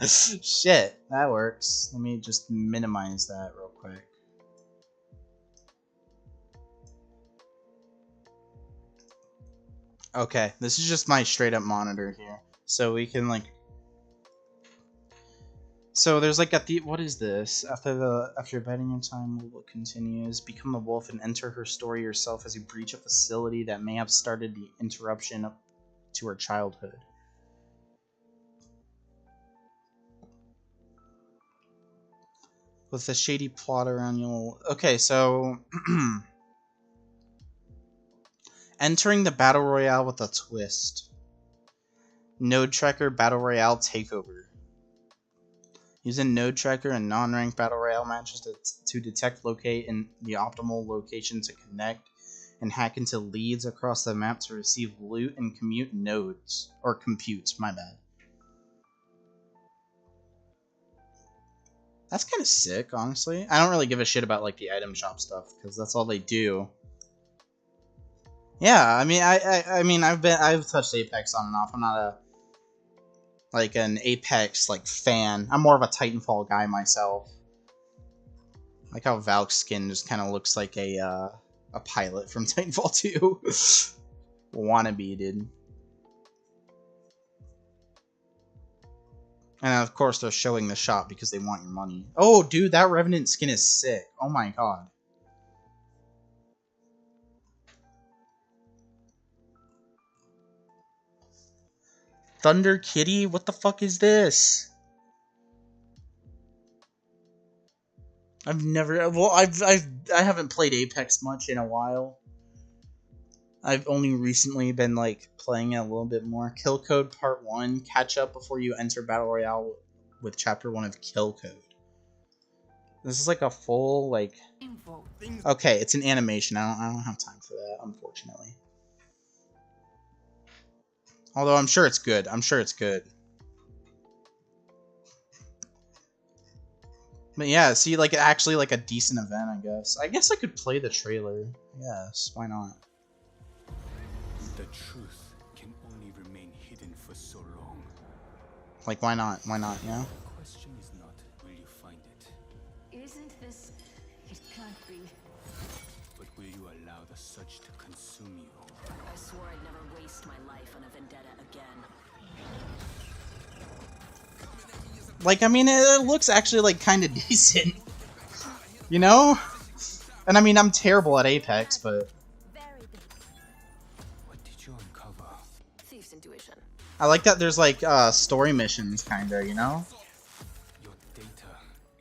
Shit, that works. Let me just minimize that real quick. Okay, this is just my straight up monitor here. So we can like, so there's like what is this? After betting your time, Wolf continues. Become a wolf and enter her story yourself as you breach a facility that may have started the interruption to her childhood. With a shady plot around you. Okay, so entering the battle royale with a twist. Node tracker battle royale takeover. Use a node tracker in non-ranked battle royale matches to detect, locate, and the optimal location to connect, and hack into leads across the map to receive loot and commute nodes. Or compute, my bad. That's kind of sick, honestly. I don't really give a shit about like the item shop stuff, because that's all they do. Yeah, I mean, I've touched Apex on and off. I'm not an Apex like fan. I'm more of a Titanfall guy myself. Like how Valk's skin just kind of looks like a pilot from Titanfall 2. Wannabe, dude. And of course they're showing the shop because they want your money. Oh, dude, that Revenant skin is sick. Oh my god. Thunder Kitty? What the fuck is this? I haven't played Apex much in a while. I've only recently been like playing it a little bit more. Kill Code Part 1, catch up before you enter Battle Royale with Chapter 1 of Kill Code. This is like a full like okay, it's an animation. I don't have time for that, unfortunately. Although I'm sure it's good. I'm sure it's good. But yeah, see, like actually like a decent event, I guess. I guess I could play the trailer. Yes, why not? The truth can only remain hidden for so long. Like, why not? Why not, you know? The question is not, will you find it? Isn't this... It can't be. But will you allow the surge to consume you? I swore I'd never waste my life on a vendetta again. Like, I mean, it looks actually, like, kind of decent. You know? And I mean, I'm terrible at Apex, but... What did you uncover? Thief's intuition. I like that there's, like, story missions, kinda, you know? Your data,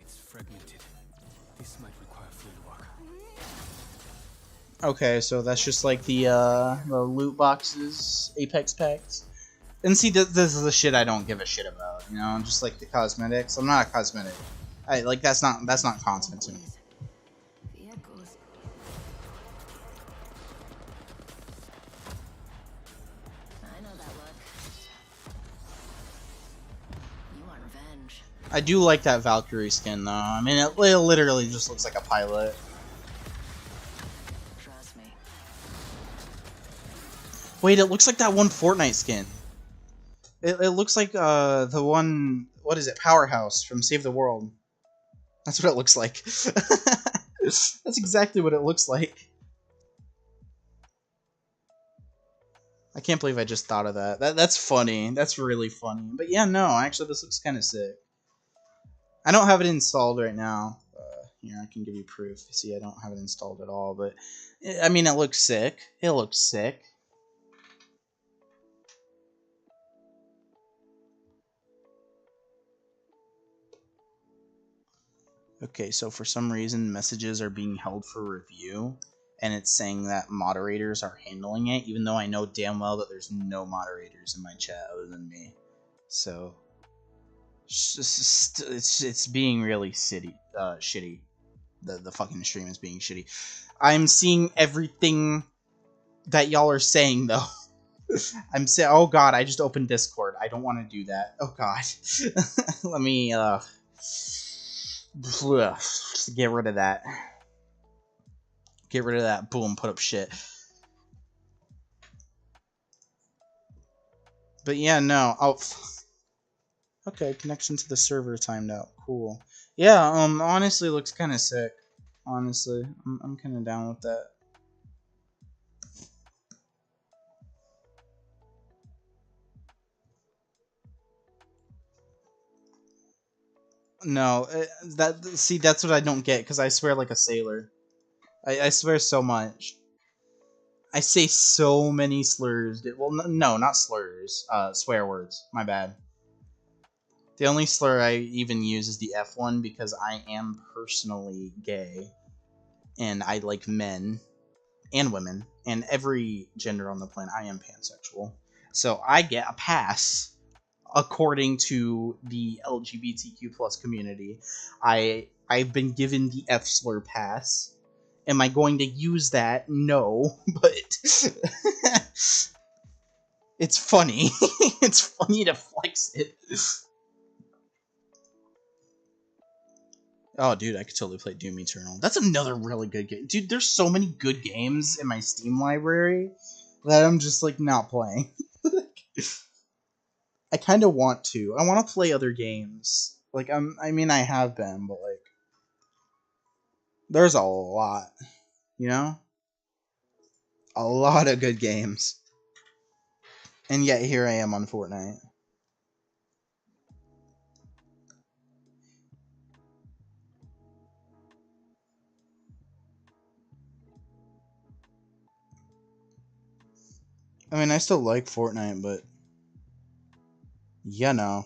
it's fragmented. This might require fieldwork. Okay, so that's just, like, the loot boxes, Apex packs. And see, this is the shit I don't give a shit about, you know? Just, like, the cosmetics. I'm not a cosmetic. Like, that's not content to me. The echoes. I know that look. You want revenge. I do like that Valkyrie skin, though. I mean, it literally just looks like a pilot. Trust me. Wait, it looks like that one Fortnite skin. It looks like the one, what is it, Powerhouse from Save the World. That's what it looks like. That's exactly what it looks like. I can't believe I just thought of that. That's funny. That's really funny. But yeah, no, actually this looks kind of sick. I don't have it installed right now. Here, I can give you proof. See, I don't have it installed at all, but I mean, it looks sick. It looks sick. Okay, so for some reason, messages are being held for review, and it's saying that moderators are handling it, even though I know damn well that there's no moderators in my chat other than me. So, it's being really shitty. The fucking stream is being shitty. I'm seeing everything that y'all are saying, though. I'm saying, oh god, I just opened Discord. I don't want to do that. Oh god. Let me, just get rid of that. Get rid of that. Boom, put up shit. But yeah, no. Oh, okay, connection to the server timed out. Cool. Yeah, honestly, looks kind of sick. Honestly, I'm kind of down with that. No, see, that's what I don't get, because I swear like a sailor. I swear so much. I say so many slurs. Well, no, not slurs. Swear words. My bad. The only slur I even use is the F one because I am personally gay. And I like men and women and every gender on the planet. I am pansexual. So I get a pass according to the LGBTQ plus community. I've been given the F slur pass. Am I going to use that? No, but it's funny. It's funny to flex it. Oh, dude, I could totally play Doom Eternal. That's another really good game. Dude, there's so many good games in my Steam library that I'm just, like, not playing. I kind of want to. I want to play other games. Like, I mean, I have been, but, like, there's a lot, you know? A lot of good games. And yet, here I am on Fortnite. I mean, I still like Fortnite, but... you know.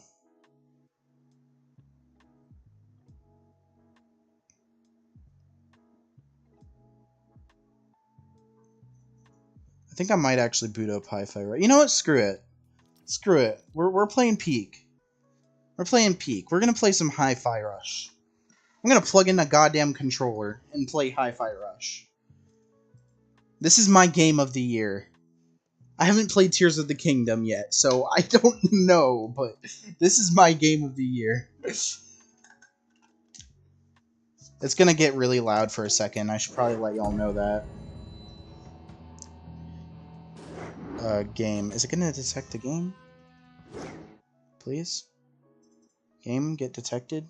I think I might actually boot up Hi-Fi Rush. You know what? Screw it. Screw it. We're playing Peak. We're playing Peak. We're gonna play some Hi-Fi Rush. I'm gonna plug in a goddamn controller and play Hi-Fi Rush. This is my game of the year. I haven't played Tears of the Kingdom yet, so I don't know, but this is my game of the year. It's gonna get really loud for a second. I should probably let y'all know that. Game. Is it gonna detect the game? Please? Game, get detected.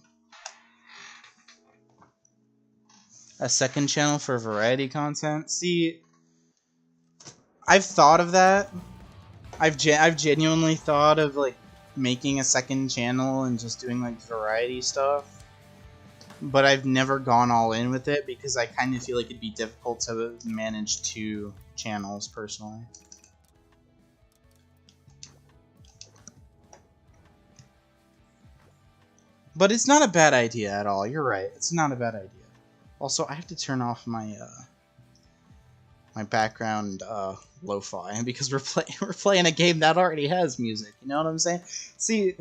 A second channel for variety content? See, I've thought of that. I've genuinely thought of, like, making a second channel and just doing, like, variety stuff. But I've never gone all in with it because I kind of feel like it'd be difficult to manage 2 channels, personally. But it's not a bad idea at all. You're right. It's not a bad idea. Also, I have to turn off my my background lo-fi because we're playing a game that already has music. You know what I'm saying? See,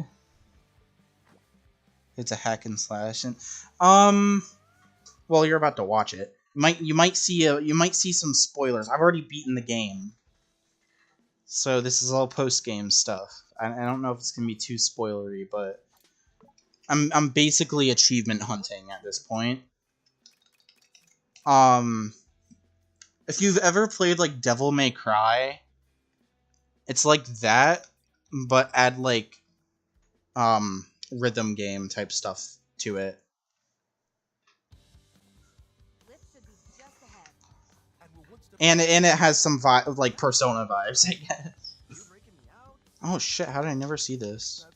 it's a hack and slash, and well, you're about to watch it. You might see some spoilers. I've already beaten the game, so this is all post-game stuff. I don't know if it's gonna be too spoilery, but I'm basically achievement hunting at this point. If you've ever played like Devil May Cry, it's like that, but add like rhythm game type stuff to it. And it has some like Persona vibes, I guess. Oh shit, how did I never see this?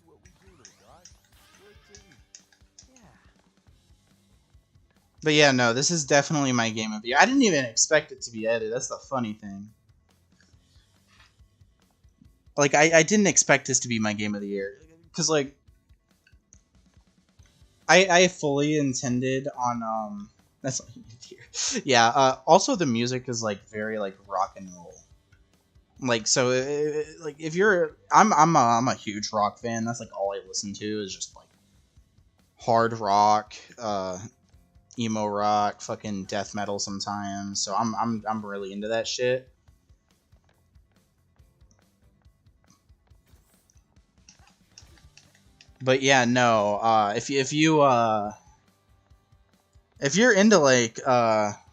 But yeah, no, this is definitely my game of the year. I didn't even expect it to be edited. That's the funny thing. Like, I didn't expect this to be my game of the year. Because, like, I fully intended on, that's not here. Yeah, also the music is, like, very, like, rock and roll. Like, so, like, if you're, I'm a huge rock fan. That's, like, all I listen to is just, like, hard rock, emo rock, fucking death metal sometimes. So I'm really into that shit. But yeah, no. If you're into like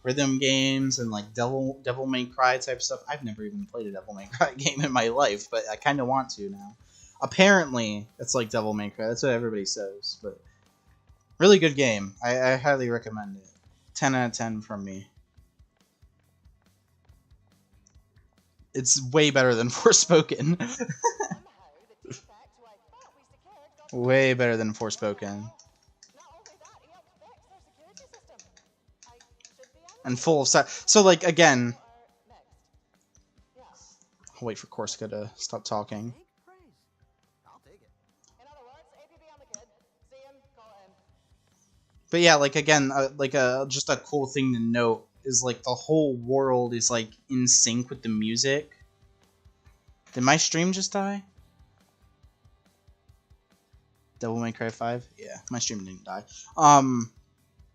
rhythm games and like Devil May Cry type stuff, I've never even played a Devil May Cry game in my life, but I kind of want to now. Apparently, it's like Devil May Cry. That's what everybody says, but. Really good game. I highly recommend it. 10 out of 10 from me. It's way better than Forspoken. Way better than Forspoken. And full of so like again. I'll wait for Corsica to stop talking. But yeah, like again, just a cool thing to note is like the whole world is like in sync with the music. Did my stream just die? Devil May Cry 5? Yeah, my stream didn't die.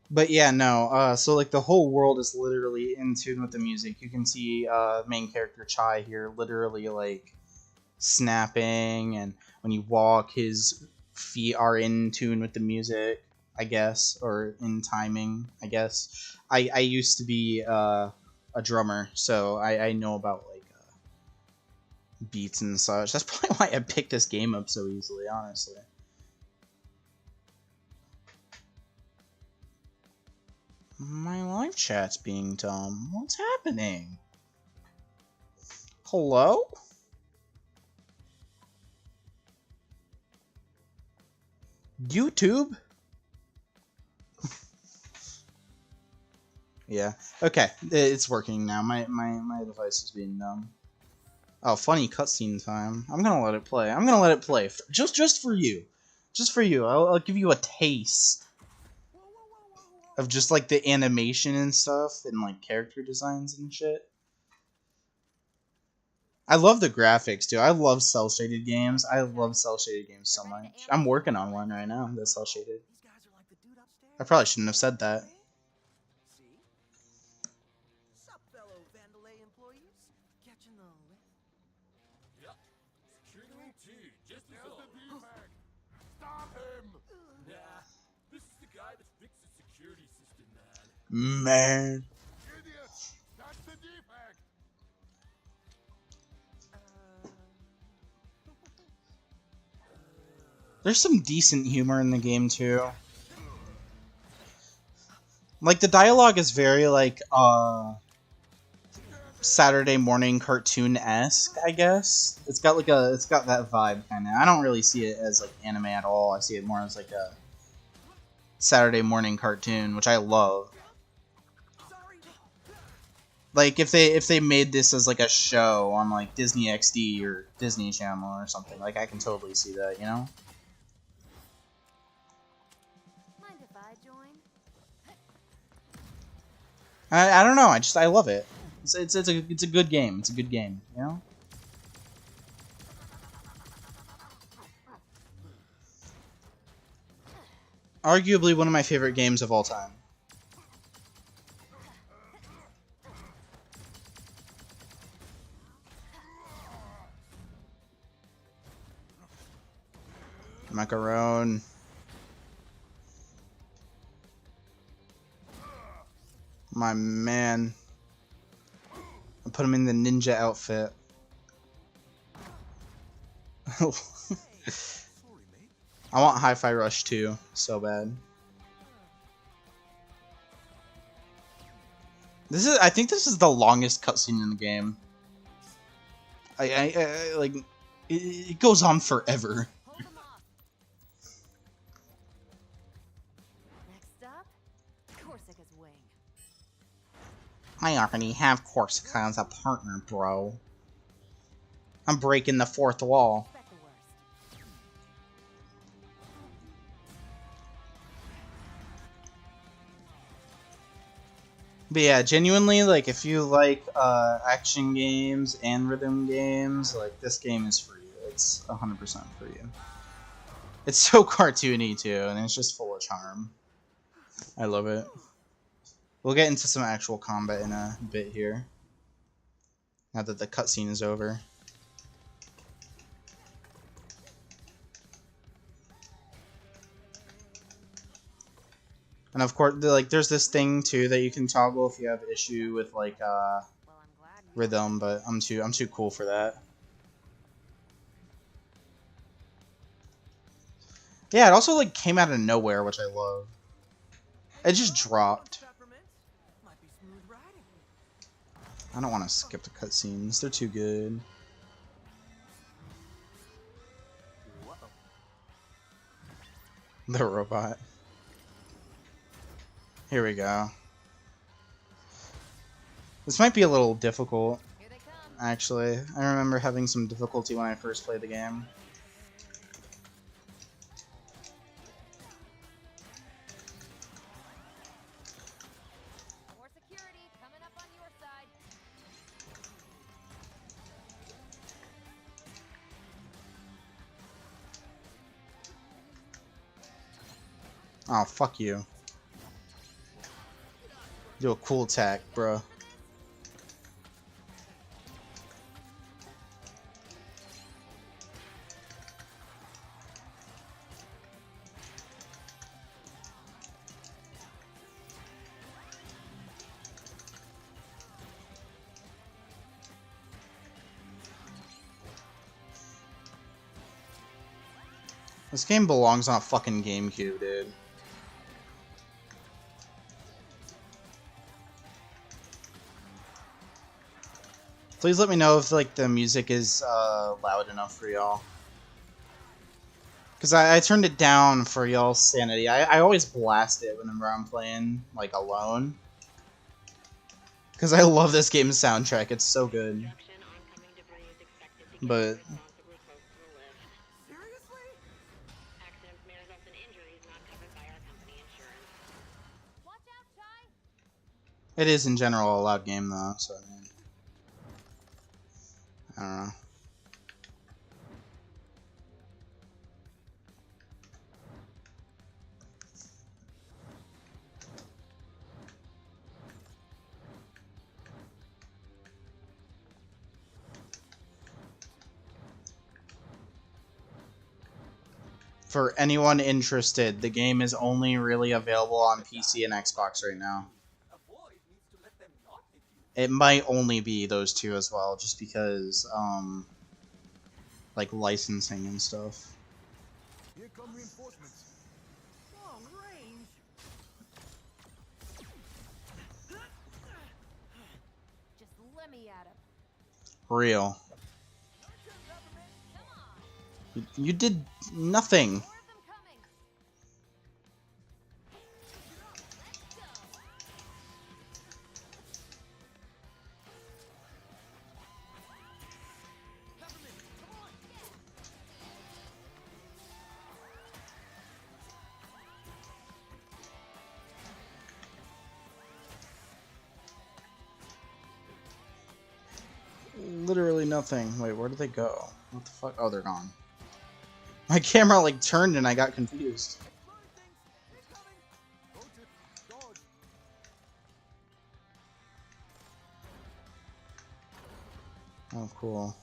But yeah, no. So like the whole world is literally in tune with the music. You can see main character Chai here literally like snapping, and when you walk, his feet are in tune with the music. I guess, or in timing, I guess. I used to be a drummer, so I know about like beats and such. That's probably why I picked this game up so easily, honestly. My live chat's being dumb. What's happening? Hello? YouTube? Yeah. Okay. It's working now. My device is being dumb. Oh, funny cutscene time. I'm gonna let it play. I'm gonna let it play. Just for you. Just for you. I'll give you a taste of just like the animation and stuff and like character designs and shit. I love the graphics too. I love cell shaded games. I love cell shaded games so much. I'm working on one right now that's cell shaded. I probably shouldn't have said that. Sup, fellow Vandalay employees? Catching the lift? Yep. Security T, just as the defect. Stop him! Nah, this is the guy that fixed the security system, man. Man. Idiot! That's the defect! There's some decent humor in the game too. Like the dialogue is very like Saturday morning cartoon-esque, I guess. It's got that vibe kind of. I don't really see it as like anime at all. I see it more as like a Saturday morning cartoon, which I love. Like if they made this as like a show on like Disney XD or Disney Channel or something, like I can totally see that, you know? Mind if I join? I don't know. I love it. It's a good game. It's a good game. You know. Arguably one of my favorite games of all time. Macaron. My man. I put him in the ninja outfit. I want Hi-Fi Rush 2 so bad. I think this is the longest cutscene in the game. I like it goes on forever. Next up, Corsica's wing. I already have Corsica as a partner, bro. I'm breaking the fourth wall. Expect the worst. But yeah, genuinely, like, if you like action games and rhythm games, like, this game is for you. It's 100% for you. It's so cartoony, too, and it's just full of charm. I love it. We'll get into some actual combat in a bit here. Now that the cutscene is over. And of course, like, there's this thing too that you can toggle if you have issue with like Well, I'm glad you rhythm, but I'm too cool for that. Yeah, it also like came out of nowhere, which I love. It just dropped. Might be smooth riding. I don't want to skip the cutscenes; they're too good. The robot. Here we go. This might be a little difficult, Here they come. actually. I remember having some difficulty when I first played the game. More security coming up on your side. Oh, fuck you. Do a cool attack, bro. This game belongs on a fucking GameCube, dude. Please let me know if like the music is loud enough for y'all. Because I turned it down for y'all's sanity. I always blast it whenever I'm playing, like, alone. Because I love this game's soundtrack. It's so good. But Seriously? Watch out, Chai. it is, in general, a loud game, though. So, I mean, don't know. For anyone interested, the game is only really available on PC and Xbox right now. It might only be those two as well, just because, like licensing and stuff. Here come reinforcements. Long range. Just let me at him. Real. You did nothing. More of them coming. Let's go. Literally nothing. Wait, where did they go? What the fuck? Oh, they're gone. My camera like turned and I got confused. Oh, cool.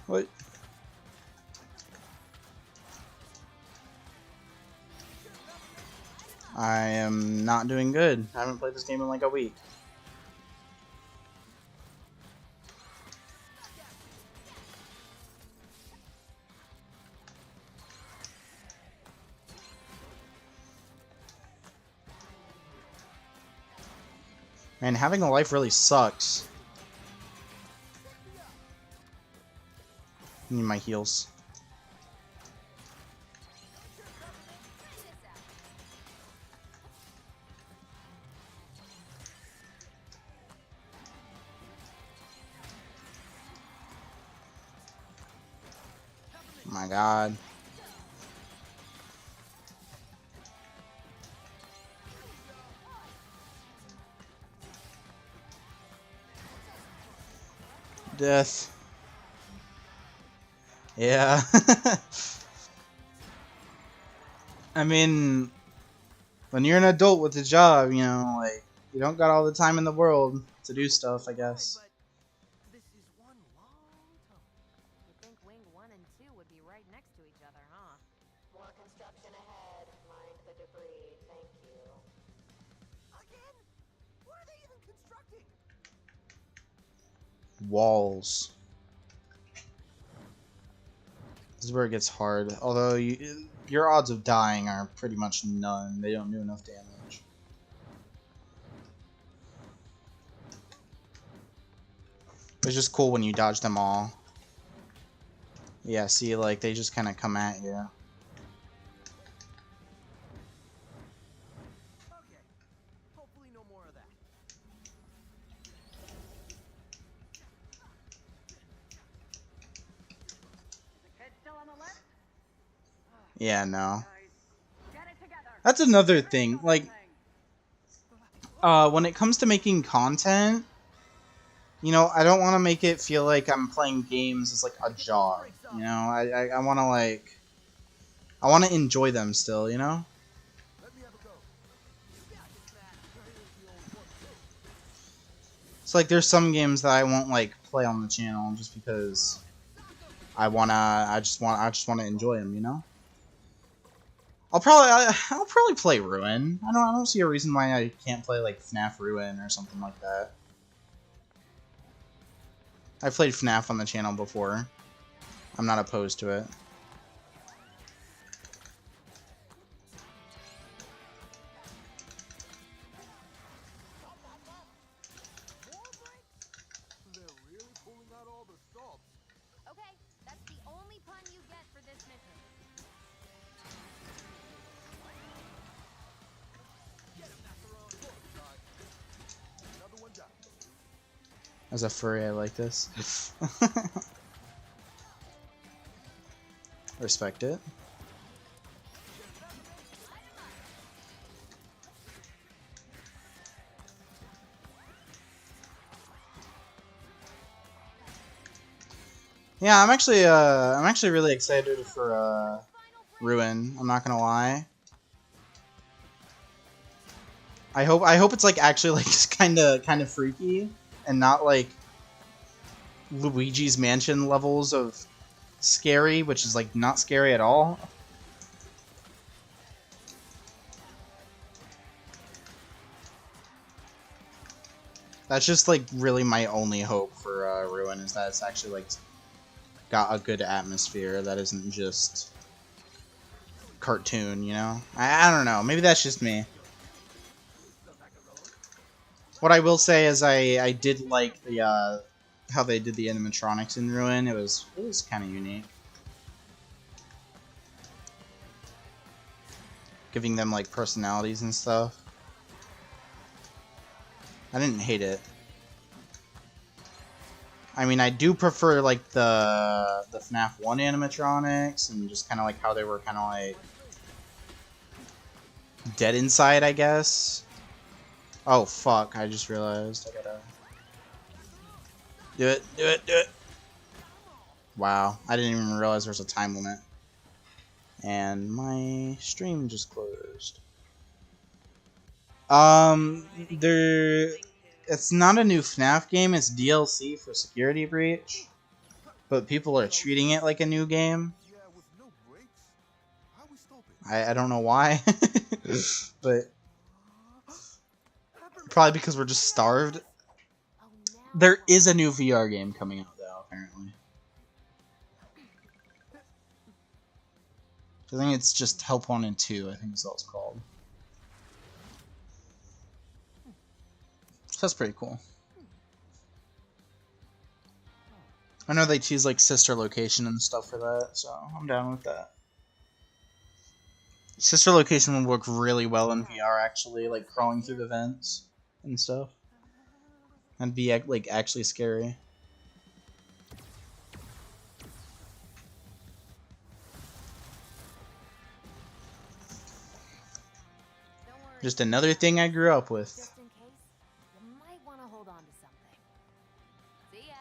What? I am not doing good. I haven't played this game in like a week. Man, having a life really sucks. I need my heals. Oh my god. Death. Yeah. I mean, when you're an adult with a job, you know, like, you don't got all the time in the world to do stuff, I guess. But this is one long time. You'd think wing 1 and 2 would be right next to each other, huh? More construction ahead. Mind the debris. Thank you. Again? What are they even constructing? Walls. This is where it gets hard. Although your odds of dying are pretty much none. They don't do enough damage. It's just cool when you dodge them all. Yeah, see, like, they just kind of come at you. Okay. Hopefully no more of that. Yeah, no. That's another thing. Like, when it comes to making content, you know, I don't want to make it feel like I'm playing games as like a job. You know, I want to like, I want to enjoy them still. You know. Let me have a go. It's like there's some games that I won't like play on the channel just because I just wanna enjoy them. You know. I'll probably play Ruin. I don't see a reason why I can't play like FNAF Ruin or something like that. I've played FNAF on the channel before. I'm not opposed to it. They're really pulling out all the stops. Okay, that's the only pun you get for this mission. Another one down. As a furry, I like this. Respect it. Yeah, I'm actually really excited for Ruin. I'm not gonna lie. I hope it's like actually like just kind of freaky and not like Luigi's Mansion levels of scary, which is like not scary at all. That's just like really my only hope for Ruin is that it's actually like got a good atmosphere that isn't just cartoon, you know? I don't know. Maybe that's just me. What I will say is I did like the how they did the animatronics in Ruin. It was kind of unique. Giving them like personalities and stuff. I didn't hate it. I mean, I do prefer like the FNAF 1 animatronics and just kind of like how they were kind of like dead inside, I guess. Oh fuck, I just realized I gotta do it. Wow, I didn't even realize there was a time limit. And my stream just closed. It's not a new FNAF game, it's DLC for Security Breach. But people are treating it like a new game. I don't know why. But probably because we're just starved. There is a new VR game coming out though, apparently. I think it's just Help 1 and 2, I think is what it's called. So that's pretty cool. I know they choose like sister location and stuff for that, so I'm down with that. Sister location would work really well in VR actually, like crawling through the vents and stuff. That'd be like actually scary. Just another thing I grew up with. Just in case, you might want to hold on to something. See ya.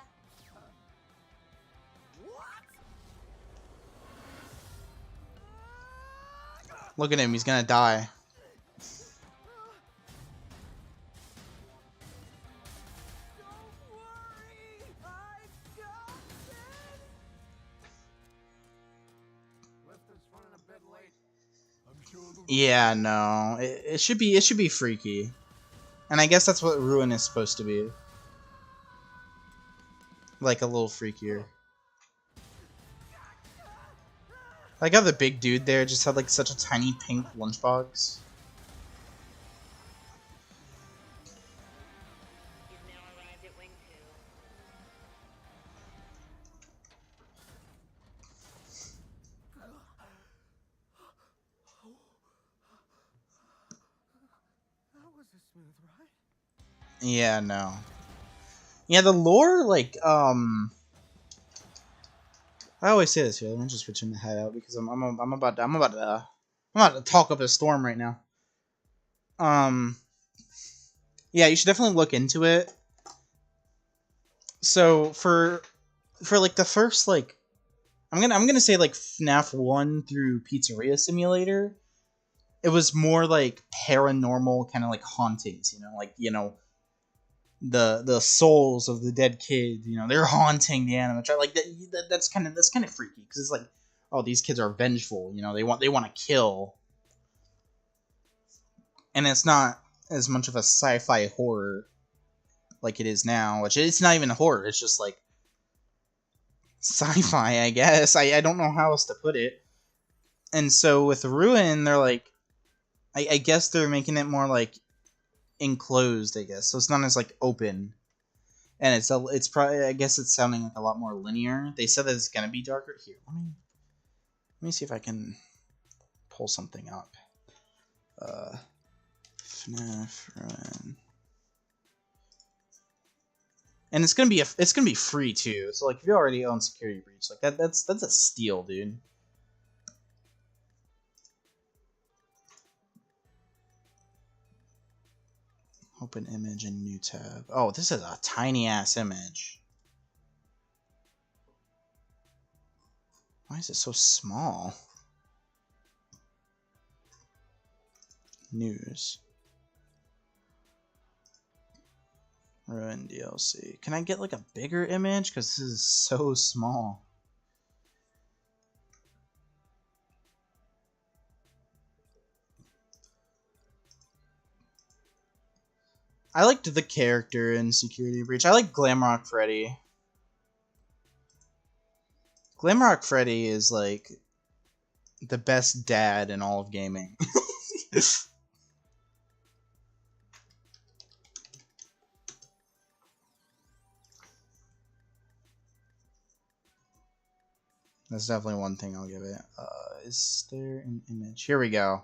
Look at him, he's gonna die. Yeah, no. It should be freaky. And I guess that's what Ruin is supposed to be. Like a little freakier. Like how the big dude there just had like such a tiny pink lunchbox. You've now arrived at Wing 2. That was a smooth ride. Yeah, no. Yeah, the lore, like, I always say this here. Let me just switch my head out because I'm about to talk up a storm right now. Yeah, you should definitely look into it. So for like the first like, I'm gonna say like FNAF 1 through Pizzeria Simulator, it was more like paranormal kind of like hauntings, you know, like, you know, the souls of the dead kids, you know, they're haunting the animatronic. Like that's kind of freaky because it's like, oh, these kids are vengeful, you know, they want to kill, and it's not as much of a sci-fi horror like it is now, which it's not even horror, it's just like sci-fi, I guess. I don't know how else to put it. And so with Ruin, they're like, I guess they're making it more like enclosed, I guess, so it's not as like open, and it's probably, I guess it's sounding like a lot more linear. They said that it's gonna be darker. Here, let me see if I can pull something up. FNAF Ruin. And it's gonna be free too. So like if you already own Security Breach, like that's a steal, dude. Open image in new tab. Oh, this is a tiny ass image. Why is it so small? News. Ruin DLC. Can I get like a bigger image? Because this is so small. I liked the character in Security Breach. I like Glamrock Freddy. Glamrock Freddy is like the best dad in all of gaming. That's definitely one thing I'll give it. Is there an image? Here we go.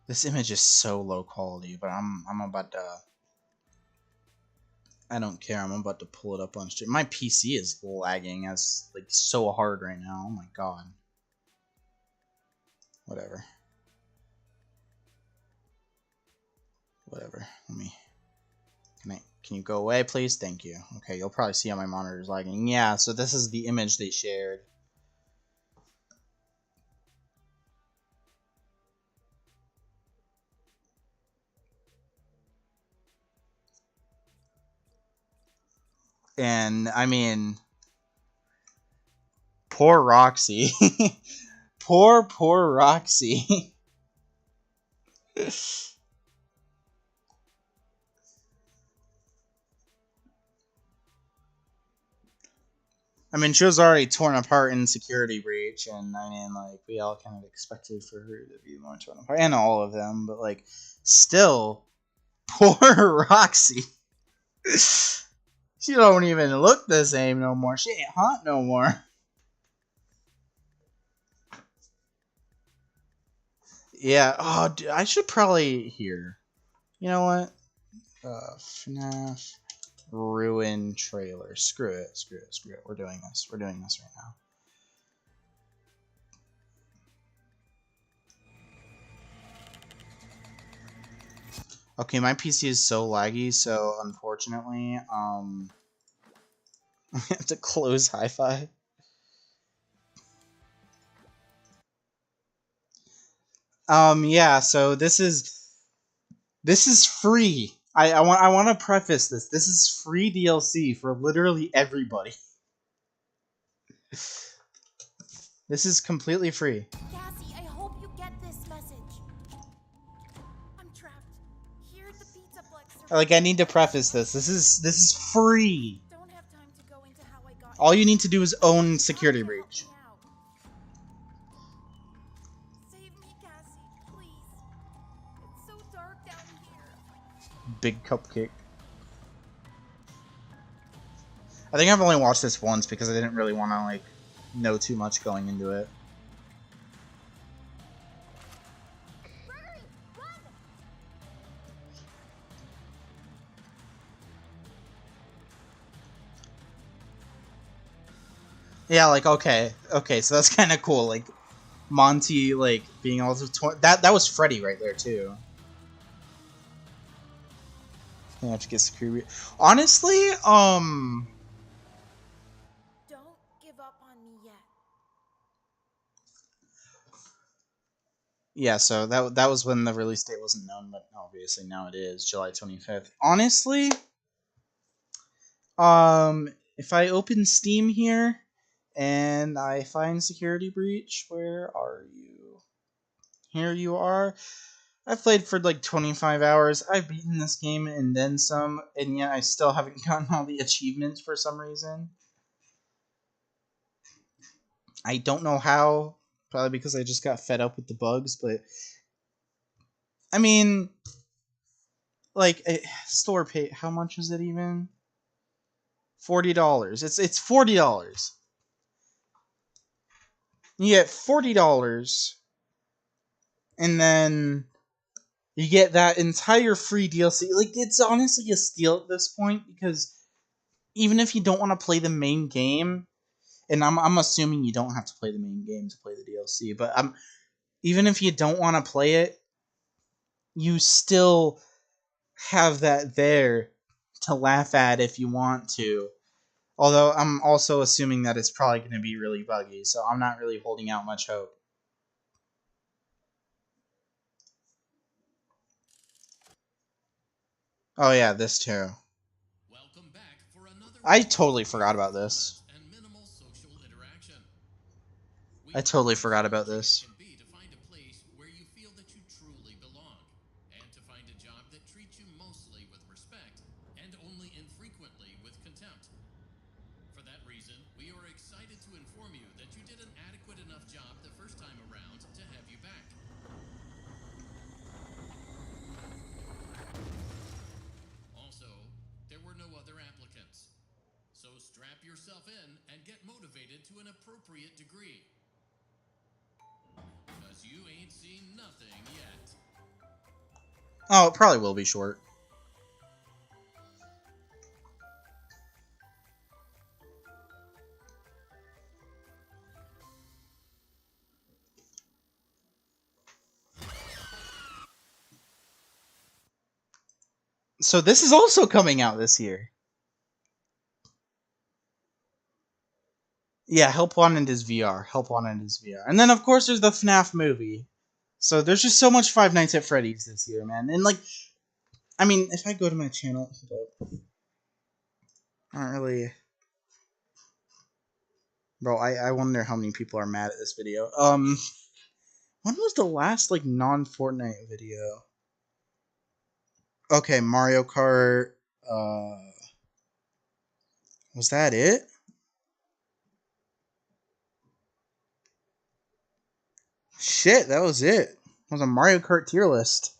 This image is so low quality, but I'm about to. I don't care. I'm about to pull it up on stream. My PC is lagging as like so hard right now. Oh my god. Whatever. Whatever. Let me. Can you go away, please? Thank you. Okay, you'll probably see how my monitor is lagging. Yeah, so this is the image they shared. And I mean, poor Roxy. poor Roxy. I mean, she was already torn apart in Security Breach, and I mean, like, we all kind of expected for her to be more torn apart, and all of them, but, like, still, poor Roxy. She don't even look the same no more. She ain't hot no more. Yeah, oh, dude, I should probably, here. You know what? FNAF Ruin trailer. Screw it. We're doing this. We're doing this right now. Okay, my PC is so laggy, so unfortunately, I have to close Hi-Fi. Yeah, so this is free. I want to preface this. This is free DLC for literally everybody. This is completely free. Cassie, I hope you get this message. I'm trapped here at the Pizzaplex. Like, I need to preface this. This is free. Don't have time to go into how I got. All you need to do is own Security Breach. Save me, Cassie, please. It's so dark down here. Big cupcake. I think I've only watched this once because I didn't really want to, like, know too much going into it. Yeah, like, okay, so that's kind of cool, like, Monty, like, being able to that was Freddy right there, too. I have to get security. Honestly, Don't give up on me yet. Yeah, so that was when the release date wasn't known, but obviously now it is, July 25th. Honestly, if I open Steam here, and I find Security Breach, where are you? Here you are. I've played for like 25 hours. I've beaten this game and then some, and yet I still haven't gotten all the achievements for some reason. I don't know how. Probably because I just got fed up with the bugs, but I mean, like, store pay. How much is it even? $40. It's $40. You get $40, and then You get that entire free DLC. Like, it's honestly a steal at this point, because even if you don't want to play the main game, and I'm assuming you don't have to play the main game to play the DLC, but even if you don't want to play it, you still have that there to laugh at if you want to. Although I'm also assuming that it's probably going to be really buggy, so I'm not really holding out much hope. Oh yeah, this too. Welcome back for another I totally forgot about this. and minimal social interaction. We I totally know forgot how about challenging this. it can be to find a place where you feel that you truly belong, and to find a job that treats you mostly with respect and only infrequently with contempt. For that reason, we are excited to inform you that you did an adequate enough job the first time around to have you back. Also, there were no other applicants. So strap yourself in and get motivated to an appropriate degree. Because you ain't seen nothing yet. Oh, it probably will be short. So this is also coming out this year. Yeah, Help Wanted is VR. Help Wanted is VR. And then, of course, there's the FNAF movie. So there's just so much Five Nights at Freddy's this year, man. And, like, I mean, if I go to my channel, I don't really... Bro, I wonder how many people are mad at this video. When was the last, like, non-Fortnite video? Okay, Mario Kart, was that it? Shit, that was it. It was a Mario Kart tier list.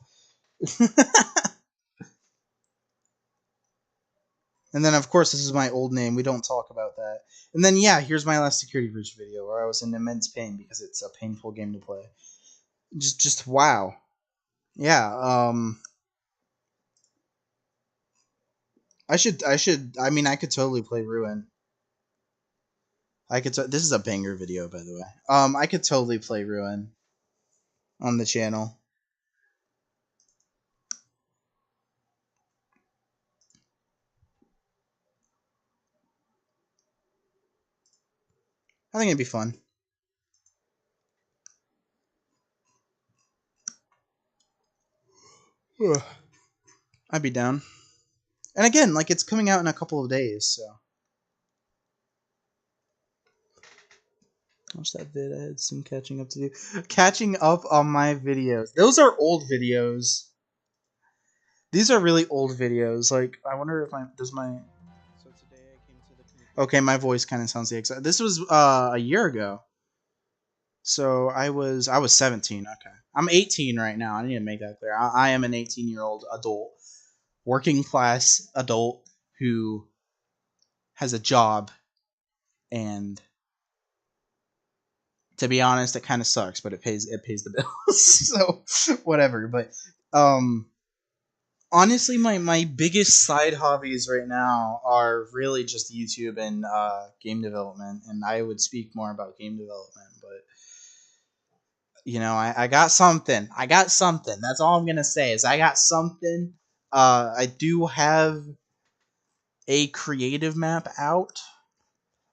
And then, of course, this is my old name. We don't talk about that. And then, yeah, here's my last security breach video where I was in immense pain because it's a painful game to play. Just wow. Yeah. I mean, I could totally play Ruin. This is a banger video, by the way. I could totally play Ruin on the channel. I think it'd be fun. I'd be down. And again, like, it's coming out in a couple of days, so. Watch that vid. I had some catching up to do. Catching up on my videos. Those are old videos. These are really old videos. Like, I wonder if does my... So today I came to the... Okay, my voice kind of sounds like... This was a year ago. So I was 17. Okay. I'm 18 right now. I need to make that clear. I am an 18-year-old adult. Working class adult who has a job, and to be honest, it kind of sucks, but it pays the bills. So whatever. But honestly, my biggest side hobbies right now are really just YouTube and game development, and I would speak more about game development, but you know, I got something. I got something. That's all I'm gonna say is I got something. I do have a creative map out.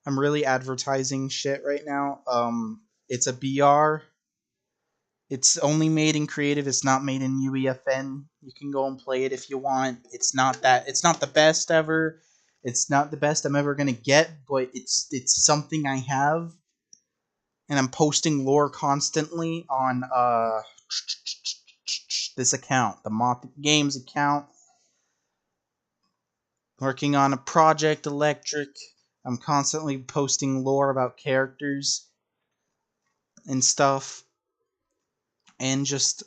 I'm really advertising shit right now. It's a BR. It's only made in creative. It's not made in UEFN. You can go and play it if you want. It's not the best ever. It's not the best I'm ever gonna get, but it's something I have, and I'm posting lore constantly on this account, the Moth Games account. Working on a Project Electric. I'm constantly posting lore about characters and stuff, and just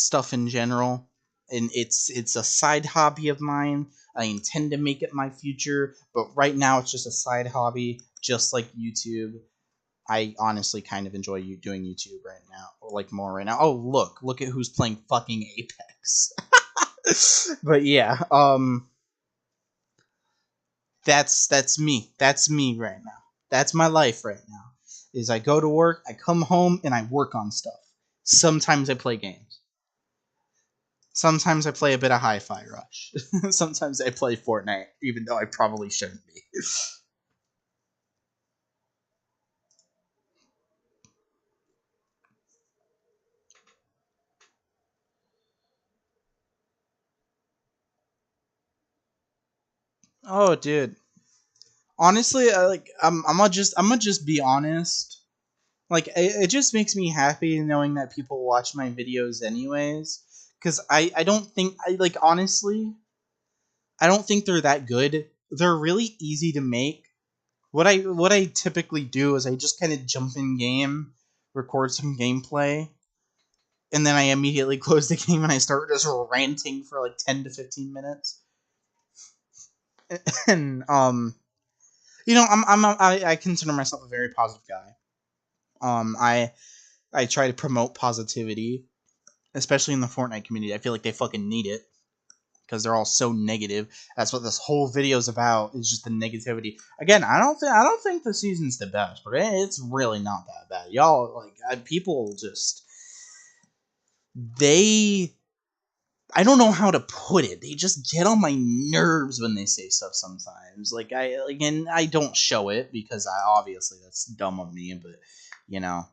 stuff in general. And it's a side hobby of mine. I intend to make it my future, but right now it's just a side hobby, just like YouTube. I honestly kind of enjoy you doing YouTube right now, or like more right now. Oh, look at who's playing fucking Apex. But yeah, that's me. That's me right now. That's my life right now. Is I go to work, I come home, and I work on stuff. Sometimes I play games. Sometimes I play a bit of Hi-Fi Rush. Sometimes I play Fortnite, even though I probably shouldn't be. Oh, dude. Honestly, I'm gonna just be honest. Like, it just makes me happy knowing that people watch my videos anyways. Because I don't think, honestly, I don't think they're that good. They're really easy to make. What I typically do is I just kind of jump in game, record some gameplay, and then I immediately close the game and I start just ranting for like 10 to 15 minutes. And I consider myself a very positive guy. I try to promote positivity, especially in the Fortnite community. I feel like they fucking need it because they're all so negative. That's what this whole video is about. Is just the negativity. Again, I don't think the season's the best, but it's really not that bad. Y'all people just they. I don't know how to put it. They just get on my nerves when they say stuff sometimes. And I don't show it because obviously that's dumb of me, but you know,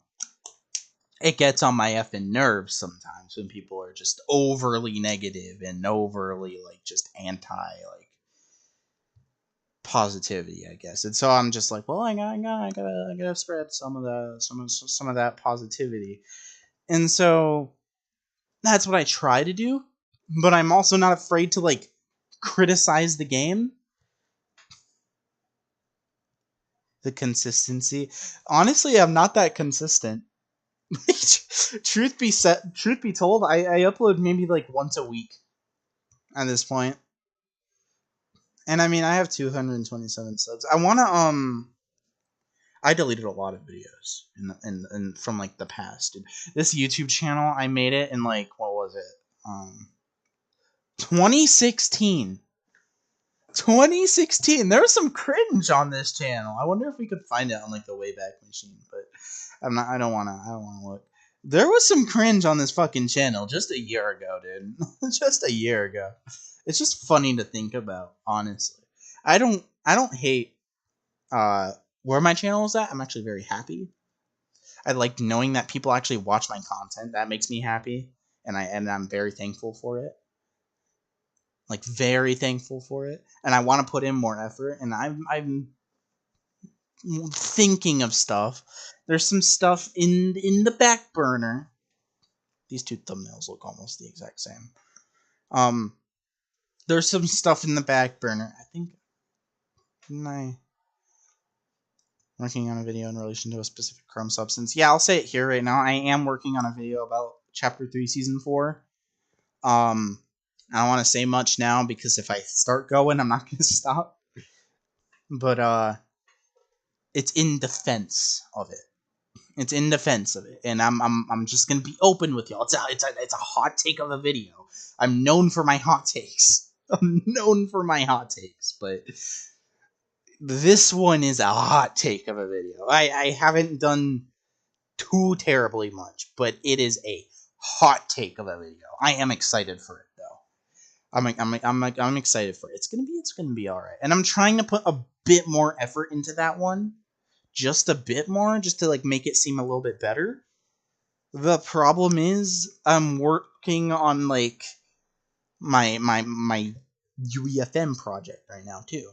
it gets on my effing nerves sometimes when people are just overly negative and overly just anti positivity, I guess. And so I'm just like, well, I gotta spread some of that positivity. And so that's what I try to do, but I'm also not afraid to criticize the game. The consistency. Honestly, I'm not that consistent. Truth be told, I upload maybe once a week at this point. And I mean, I have 227 subs. I deleted a lot of videos in from the past. Dude. This YouTube channel, I made it in what was it? 2016. 2016. There was some cringe on this channel. I wonder if we could find it on the Wayback Machine, but I don't want to look. There was some cringe on this fucking channel just a year ago, dude. Just a year ago. It's just funny to think about, honestly. I don't hate where my channel is at. I'm actually very happy. I like knowing that people actually watch my content. That makes me happy, and I'm very thankful for it. Very thankful for it, and I want to put in more effort. And I'm thinking of stuff. There's some stuff in the back burner. These two thumbnails look almost the exact same. There's some stuff in the back burner. I think, didn't I? Working on a video in relation to a specific Chrome substance. Yeah, I'll say it here right now. I am working on a video about Chapter 3, Season 4. I don't want to say much now because if I start going, I'm not going to stop. But it's in defense of it. It's in defense of it, and I'm just gonna be open with y'all. It's a hot take of a video. I'm known for my hot takes. I'm known for my hot takes, but this one is a hot take of a video. I haven't done too terribly much, but it is a hot take of a video. I am excited for it though. I'm excited for it. It's gonna be all right, and I'm trying to put a bit more effort into that one. Just a bit more, just to make it seem a little bit better. The problem is I'm working on my UEFM project right now too,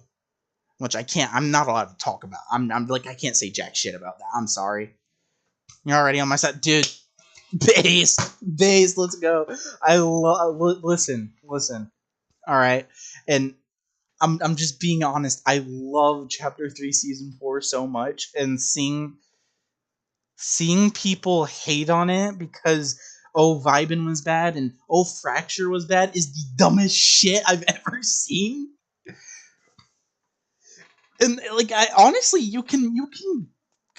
which I'm not allowed to talk about. I can't say jack shit about that. I'm sorry. You're already on my side, dude. Base, let's go. Listen. All right, and I'm just being honest. I love Chapter 3 Season 4 so much, and seeing people hate on it because Vibin was bad and Fracture was bad is the dumbest shit I've ever seen. And I honestly, you can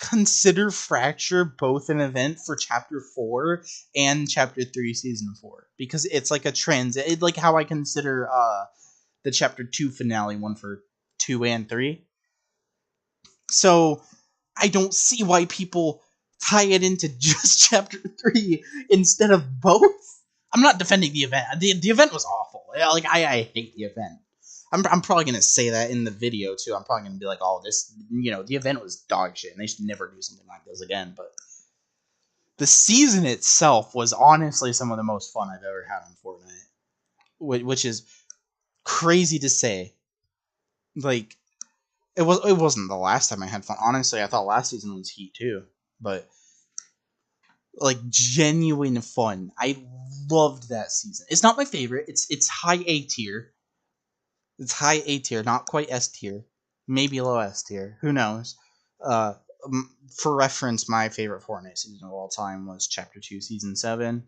consider Fracture both an event for Chapter 4 and Chapter 3 Season 4. Because it's like a transit, like how I consider the Chapter 2 finale one for 2 and 3. So I don't see why people tie it into just Chapter 3 instead of both. I'm not defending the event. The event was awful. Like, I hate the event. I'm probably going to say that in the video, too. I'm probably going to be like, oh, this, the event was dog shit, and they should never do something like this again. But the season itself was honestly some of the most fun I've ever had on Fortnite. Which is crazy to say. Like, it wasn't the last time I had fun. Honestly, I thought last season was heat, too. But, like, genuine fun. I loved that season. It's not my favorite. It's high A tier. It's high A tier, not quite S tier. Maybe low S tier. Who knows? Uh, for reference, my favorite Fortnite season of all time was Chapter 2, Season 7.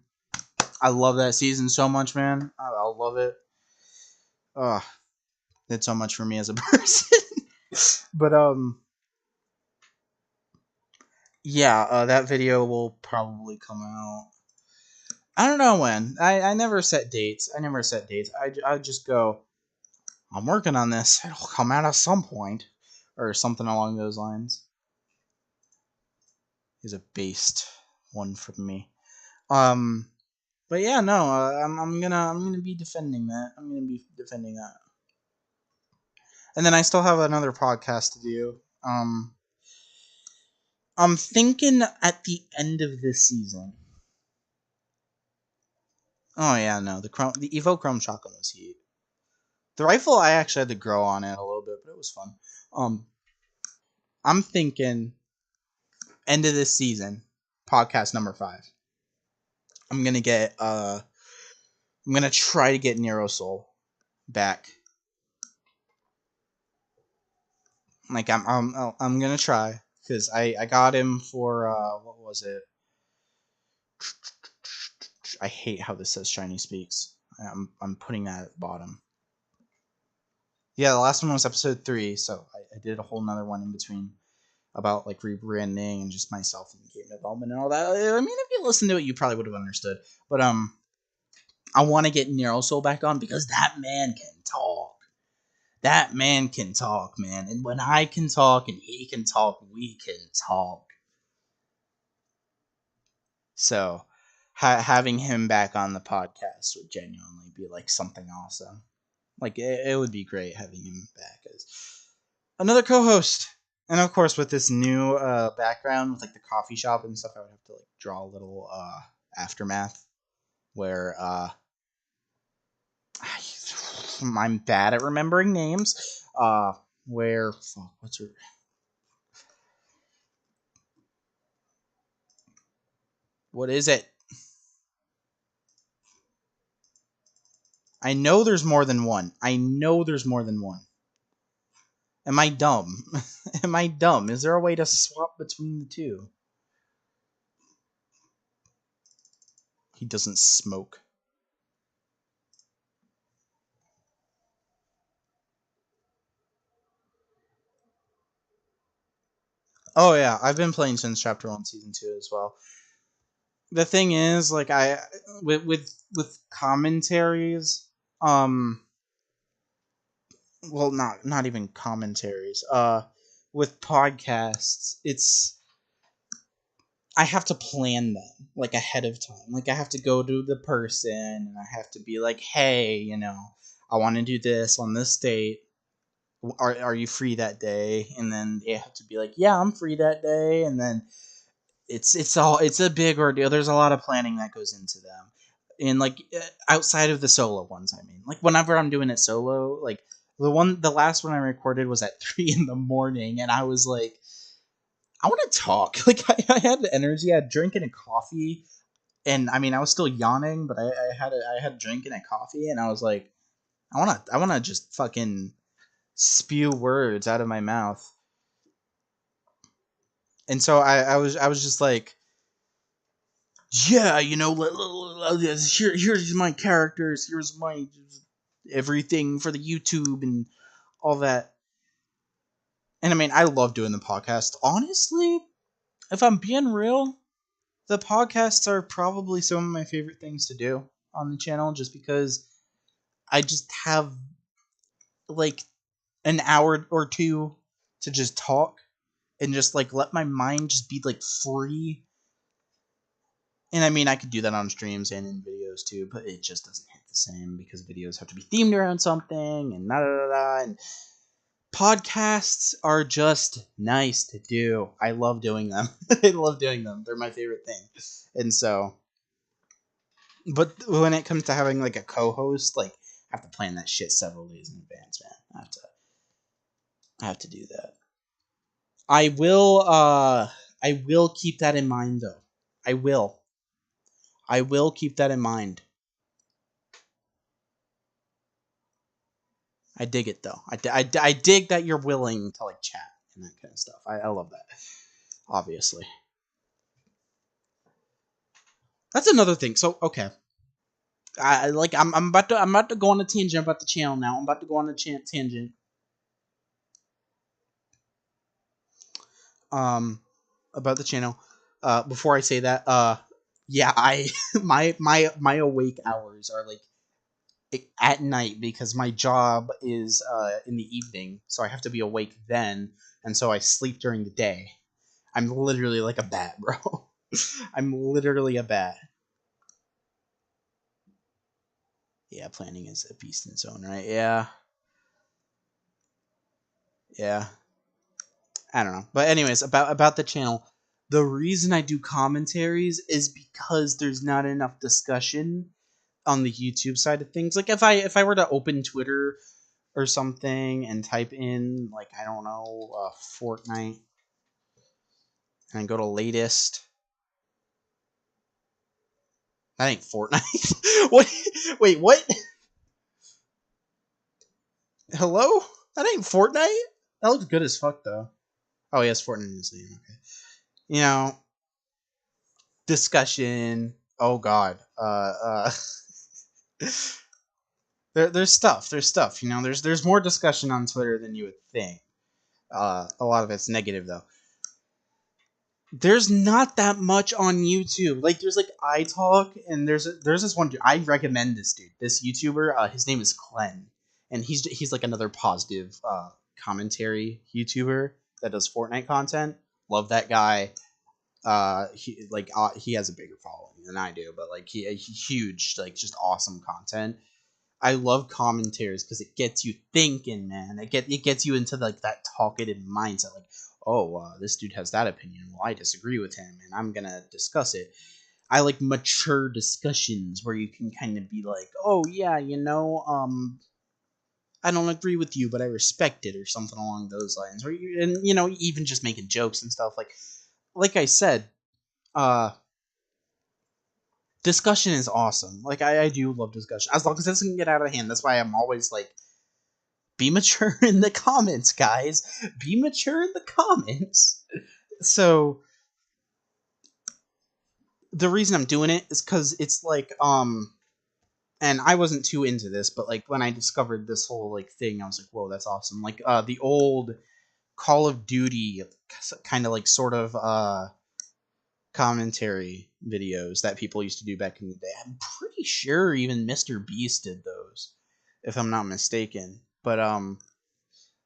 I love that season so much, man. I love it. Did so much for me as a person. But, yeah, that video will probably come out. I don't know when. I never set dates. I just go, I'm working on this. It'll come out at some point. Or something along those lines. Is a based one from me. But yeah, no, I'm gonna be defending that. And then I still have another podcast to do. I'm thinking at the end of this season. Oh yeah, no, the Evo Chrome shotgun was heat. The rifle I actually had to grow on it a little bit, but it was fun. I'm thinking end of this season, podcast number 5. I'm gonna try to get Nero Soul back. Like I'm gonna try because I got him for what was it? I hate how this says Shiny Speaks. I'm putting that at the bottom. Yeah, the last one was episode 3, so I did a whole nother one in between about like rebranding and just myself and game development and all that. I mean, if you listen to it, you probably would have understood. But I want to get Nero Soul back on because that man can talk. That man can talk, man. And when I can talk and he can talk, we can talk. So having him back on the podcast would genuinely be like something awesome. Like it would be great having him back as another co-host. And of course, with this new background with like the coffee shop and stuff, I would have to like draw a little aftermath where I'm bad at remembering names. Where what's her? What is it? I know there's more than one. Am I dumb? Am I dumb? Is there a way to swap between the two? He doesn't smoke. Oh yeah, I've been playing since Chapter 1, Season 2 as well. The thing is, like with commentaries, well, not even commentaries. With podcasts, I have to plan them like ahead of time. Like I have to go to the person and I have to be like, hey, I want to do this on this date. Are you free that day? And then they have to be like, yeah, I'm free that day. And then it's a big ordeal. There's a lot of planning that goes into them. And like outside of the solo ones, I mean, like whenever I'm doing it solo, like the last one I recorded was at 3 in the morning, and I was like, I want to talk. Like I had the energy. I had drinking a coffee, and I mean I was still yawning, but I had a drink and a coffee, and I was like, I wanna just fucking spew words out of my mouth. And so I was just like, yeah, here's my characters, here's my everything for the YouTube and all that. And I mean, I love doing the podcast. Honestly, if I'm being real, the podcasts are probably some of my favorite things to do on the channel, just because I just have like an hour or two to just talk and just like let my mind just be like free. And I mean, I could do that on streams and in videos too, but it just doesn't hit the same because videos have to be themed around something and da da da da. And podcasts are just nice to do. I love doing them. I love doing them. They're my favorite thing. And so, but when it comes to having like a co-host, like I have to plan that shit several days in advance, man. I have to do that. I will I will keep that in mind though. I will. I will keep that in mind. I dig it though. I dig that you're willing to like chat and that kind of stuff. I love that. Obviously. That's another thing. So okay. I'm about to go on a tangent about the channel now. I'm about to go on a tangent. Um about the channel. Before I say that, yeah, I my awake hours are like at night because my job is in the evening, so I have to be awake then, and so I sleep during the day. I'm literally like a bat, bro. I'm literally a bat. Yeah, planning is a beast in its own right. Yeah, yeah. I don't know, but anyways, about the channel. The reason I do commentaries is because there's not enough discussion on the YouTube side of things. Like if I were to open Twitter or something and type in like I don't know Fortnite and go to latest. That ain't Fortnite. What? Wait, what? Hello? That ain't Fortnite. That looks good as fuck though. Oh yes, Fortnite is the name. Okay. You know, discussion. Oh god. There's stuff. There's stuff. You know, there's more discussion on Twitter than you would think. A lot of it's negative though. There's not that much on YouTube. Like there's like iTalk and there's this one dude. I recommend this dude. This YouTuber, his name is Clen. And he's like another positive commentary YouTuber that does Fortnite content. Love that guy. He has a bigger following than I do, but like he huge, like just awesome content. I love commentaries because it gets you thinking, man. It gets you into like that talkative mindset. Like, oh, this dude has that opinion. Well, I disagree with him, and I'm gonna discuss it. I like mature discussions where you can kind of be like, oh yeah, I don't agree with you, but I respect it, or something along those lines. Or and even just making jokes and stuff. Like I said, uh, discussion is awesome. Like I do love discussion as long as it doesn't get out of hand. That's why I'm always like, be mature in the comments, guys. Be mature in the comments. So the reason I'm doing it is because it's like and I wasn't too into this, but like when I discovered this whole like thing, I was like, whoa, that's awesome. Like the old Call of Duty kind of like sort of commentary videos that people used to do back in the day. I'm pretty sure even Mr. Beast did those, if I'm not mistaken. But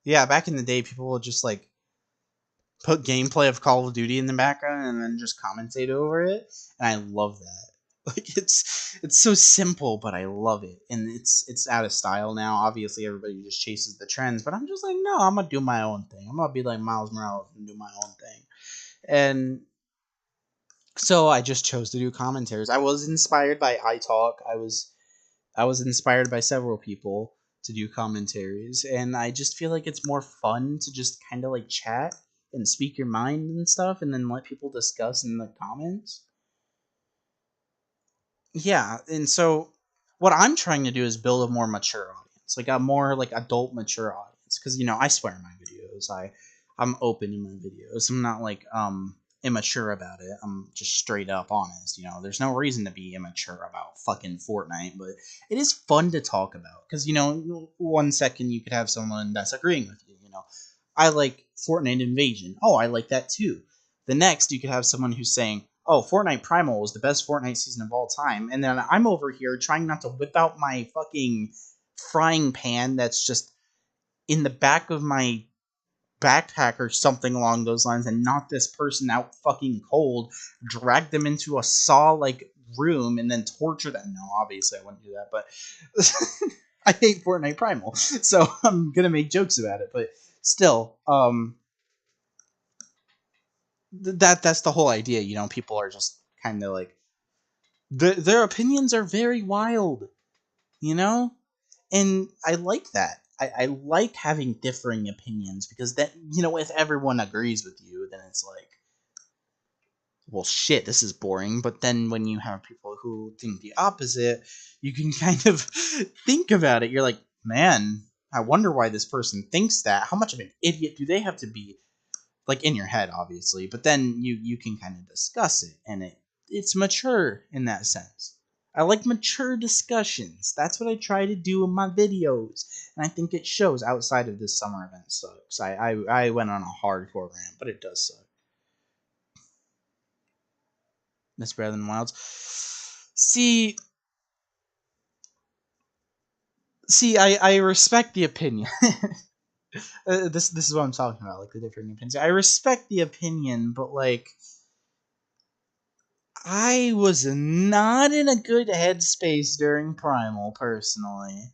yeah, back in the day, people would just like put gameplay of Call of Duty in the background and then just commentate over it, and I love that. Like it's so simple, but I love it, and it's out of style now. Obviously, everybody just chases the trends, but I'm just like, no, I'm gonna do my own thing. I'm gonna be like Miles Morales and do my own thing, and so I just chose to do commentaries. I was inspired by iTalk. I was inspired by several people to do commentaries, and I just feel like it's more fun to just kind of like chat and speak your mind and stuff, and then let people discuss in the comments. Yeah, and so what I'm trying to do is build a more mature audience, like a more like adult mature audience, because I swear in my videos, I'm open in my videos. I'm not like immature about it. I'm just straight up honest. There's no reason to be immature about fucking Fortnite, but it is fun to talk about because 1 second you could have someone that's agreeing with you. I like Fortnite Invasion. Oh, I like that too. The next, you could have someone who's saying, oh, Fortnite Primal was the best Fortnite season of all time. And then I'm over here trying not to whip out my fucking frying pan that's just in the back of my backpack or something along those lines and knock this person out fucking cold, drag them into a saw-like room, and then torture them. No, obviously I wouldn't do that, but I hate Fortnite Primal, so I'm gonna make jokes about it, but still, that's the whole idea, you know, people are just kind of like, their opinions are very wild, you know? And I like that. I like having differing opinions because that, you know, if everyone agrees with you, then it's like, well, shit, this is boring. But then when you have people who think the opposite, you can kind of think about it. You're like, man, I wonder why this person thinks that. How much of an idiot do they have to be? Like, in your head, obviously. But then you can kind of discuss it, and it's mature in that sense. I like mature discussions. That's what I try to do in my videos, and I think it shows outside of this summer event sucks. I went on a hardcore rant, but it does suck. That's better than Wilds. See, I respect the opinion. This is what I'm talking about, like the differing opinions. I respect the opinion, but like, I was not in a good headspace during Primal, personally.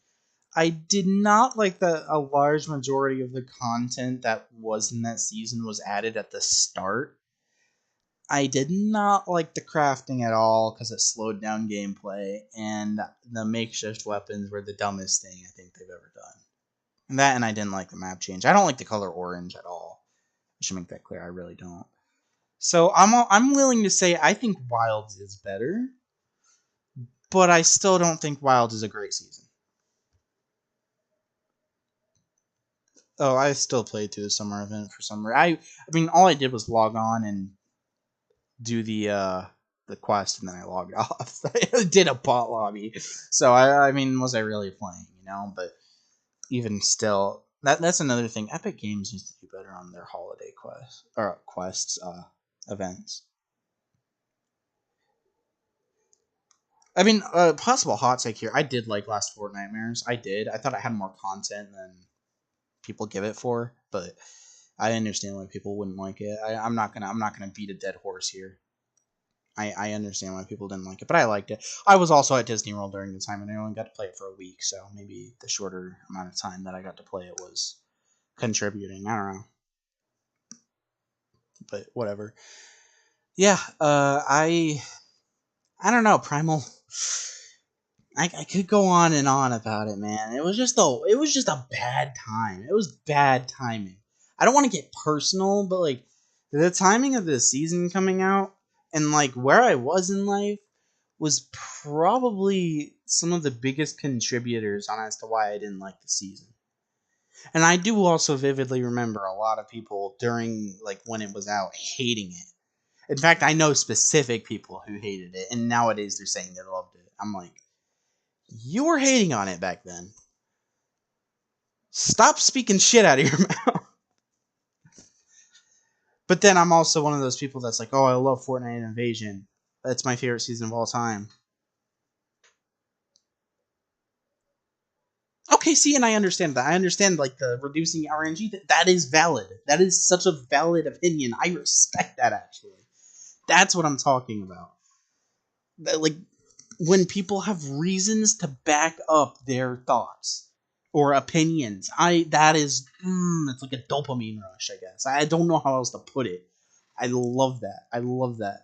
I did not like that a large majority of the content that was in that season was added at the start. I did not like the crafting at all because it slowed down gameplay, and the makeshift weapons were the dumbest thing I think they've ever done. And that, and I didn't like the map change. I don't like the color orange at all. I should make that clear. I really don't. So I'm willing to say I think Wilds is better, but I still don't think Wilds is a great season. Oh, I still played through the summer event for some reason. I mean, all I did was log on and do the quest, and then I logged off. I did a bot lobby, so I mean, was I really playing? You know, but even still, that's another thing. Epic Games needs to do better on their holiday quests events. I mean, possible hot take here. I did like Last Fortnitemares. I did. I thought it had more content than people give it for, but I understand why people wouldn't like it. I'm not gonna beat a dead horse here. I understand why people didn't like it, but I liked it. I was also at Disney World during the time, and I only got to play it for a week, so maybe the shorter amount of time that I got to play it was contributing. I don't know, but whatever. Yeah, I don't know. Primal. I could go on and on about it, man. It was just a bad time. It was bad timing. I don't want to get personal, but like the timing of the season coming out and like where I was in life was probably some of the biggest contributors on as to why I didn't like the season. And I do also vividly remember a lot of people during like when it was out hating it. In fact, I know specific people who hated it, and nowadays they're saying they loved it. I'm like, you were hating on it back then. Stop speaking shit out of your mouth. But then I'm also one of those people that's like, oh, I love Fortnite Invasion. That's my favorite season of all time. Okay, see, and I understand that. I understand, like, the reducing RNG. That is valid. That is such a valid opinion. I respect that, actually. That's what I'm talking about. Like, when people have reasons to back up their thoughts or opinions, that is, it's like a dopamine rush, I guess. I don't know how else to put it. I love that. I love that.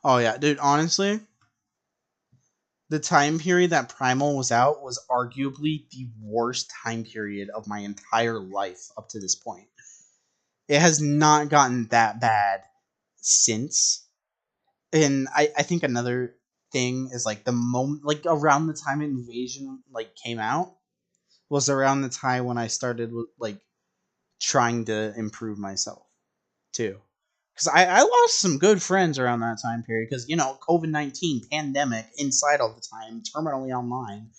Oh yeah, dude, honestly, the time period that Primal was out was arguably the worst time period of my entire life up to this point. It has not gotten that bad since. And I think another thing is like the moment, like around the time Invasion like came out was around the time when I started like trying to improve myself too. Because I lost some good friends around that time period. Because, you know, COVID-19, pandemic, inside all the time, terminally online.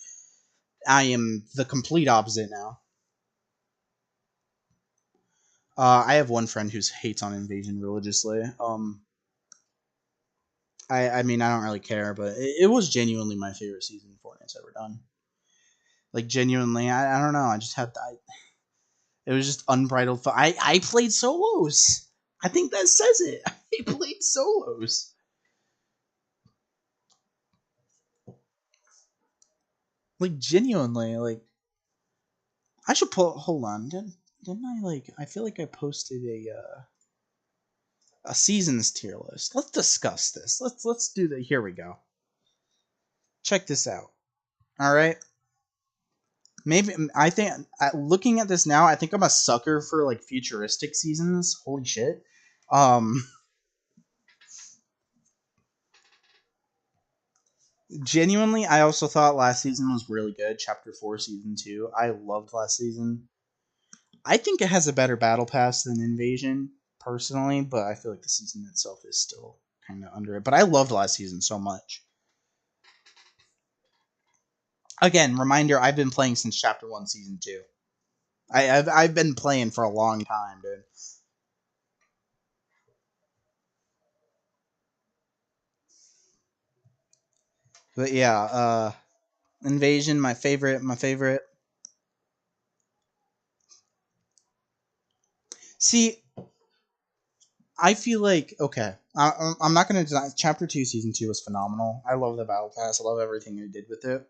I am the complete opposite now. I have one friend who hates on Invasion religiously. I mean, I don't really care, but it was genuinely my favorite season Fortnite's ever done. Like, genuinely, I don't know. I just had it was just unbridled fun. I played solos. I think that says it. I played solos. Like, genuinely, like, I should pull. Hold on, didn't I like? I feel like I posted a seasons tier list. Let's discuss this. Let's do that. Here we go. Check this out. All right. Maybe I think looking at this now, I think I'm a sucker for like futuristic seasons. Holy shit. Um, Genuinely, I also thought last season was really good. Chapter 4, season 2. I loved last season. I think it has a better battle pass than Invasion, personally, but I feel like the season itself is still kind of under it. But I loved last season so much. Again, reminder, I've been playing since Chapter 1, Season 2. I've been playing for a long time, dude. But yeah, Invasion, my favorite. See, I feel like okay. I'm not gonna deny. Chapter 2, Season 2 was phenomenal. I love the battle pass. I love everything they did with it.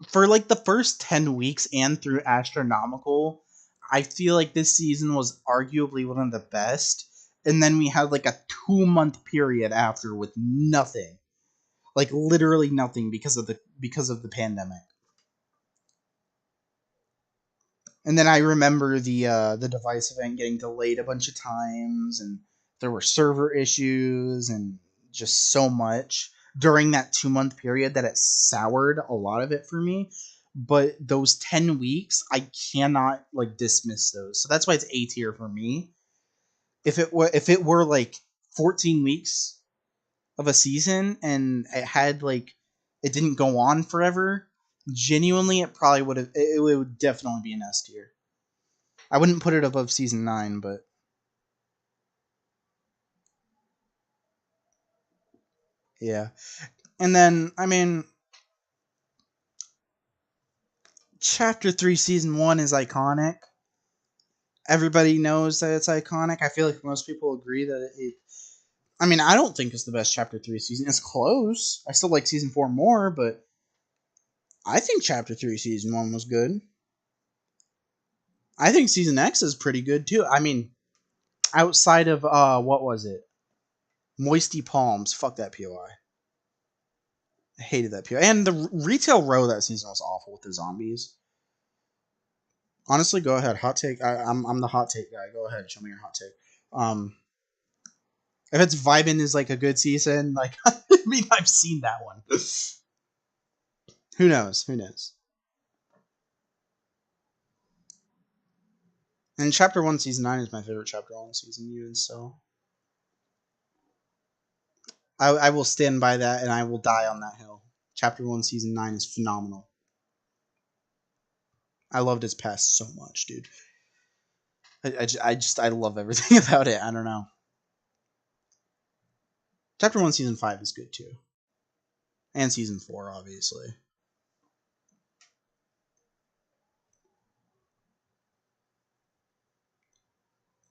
For like the first 10 weeks and through Astronomical, I feel like this season was arguably one of the best. And then we had like a 2 month period after with nothing, like literally nothing because of the pandemic. And then I remember the device event getting delayed a bunch of times, and there were server issues and just so much during that 2 month period that it soured a lot of it for me. But those 10 weeks, I cannot like dismiss those. So that's why it's A tier for me. If it were like 14 weeks of a season and it had like it didn't go on forever, genuinely it probably would have it would definitely be an S tier. I wouldn't put it above season 9, but yeah. And then I mean, chapter 3 season 1 is iconic. Everybody knows that it's iconic. I feel like most people agree that it I mean, I don't think it's the best chapter 3 season. It's close. I still like season 4 more, but I think chapter 3 season 1 was good. I think season X is pretty good too. I mean, outside of what was it? Moisty Palms. Fuck that POI. I hated that POI. And the retail row that season was awful with the zombies. Honestly, go ahead. Hot take. I'm the hot take guy. Go ahead. Show me your hot take. Um, if it's Vibin is like a good season, like I mean, I've seen that one. Who knows? Who knows? And chapter 1, season 9 is my favorite chapter 1 season. Even so, I will stand by that, and I will die on that hill. Chapter 1, season 9 is phenomenal. I loved its past so much, dude. I love everything about it. I don't know. Chapter 1, season 5 is good too, and season 4, obviously.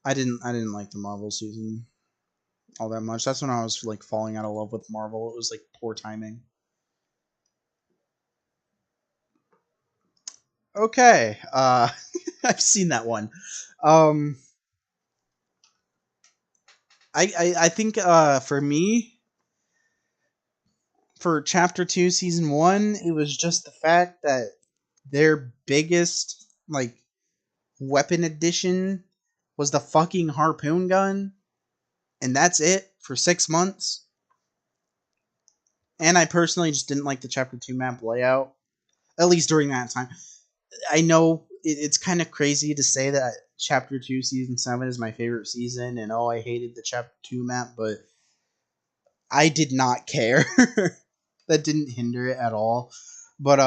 I didn't like the Marvel season all that much. That's when I was like falling out of love with Marvel. It was like poor timing. Okay, I've seen that one. Um, I think for me, for chapter 2, season 1, it was just the fact that their biggest like weapon addition was the fucking harpoon gun, and that's it for 6 months. And I personally just didn't like the chapter 2 map layout, at least during that time. I know it's kind of crazy to say that chapter 2 season 7 is my favorite season, and oh, I hated the chapter 2 map, but I did not care. That didn't hinder it at all. But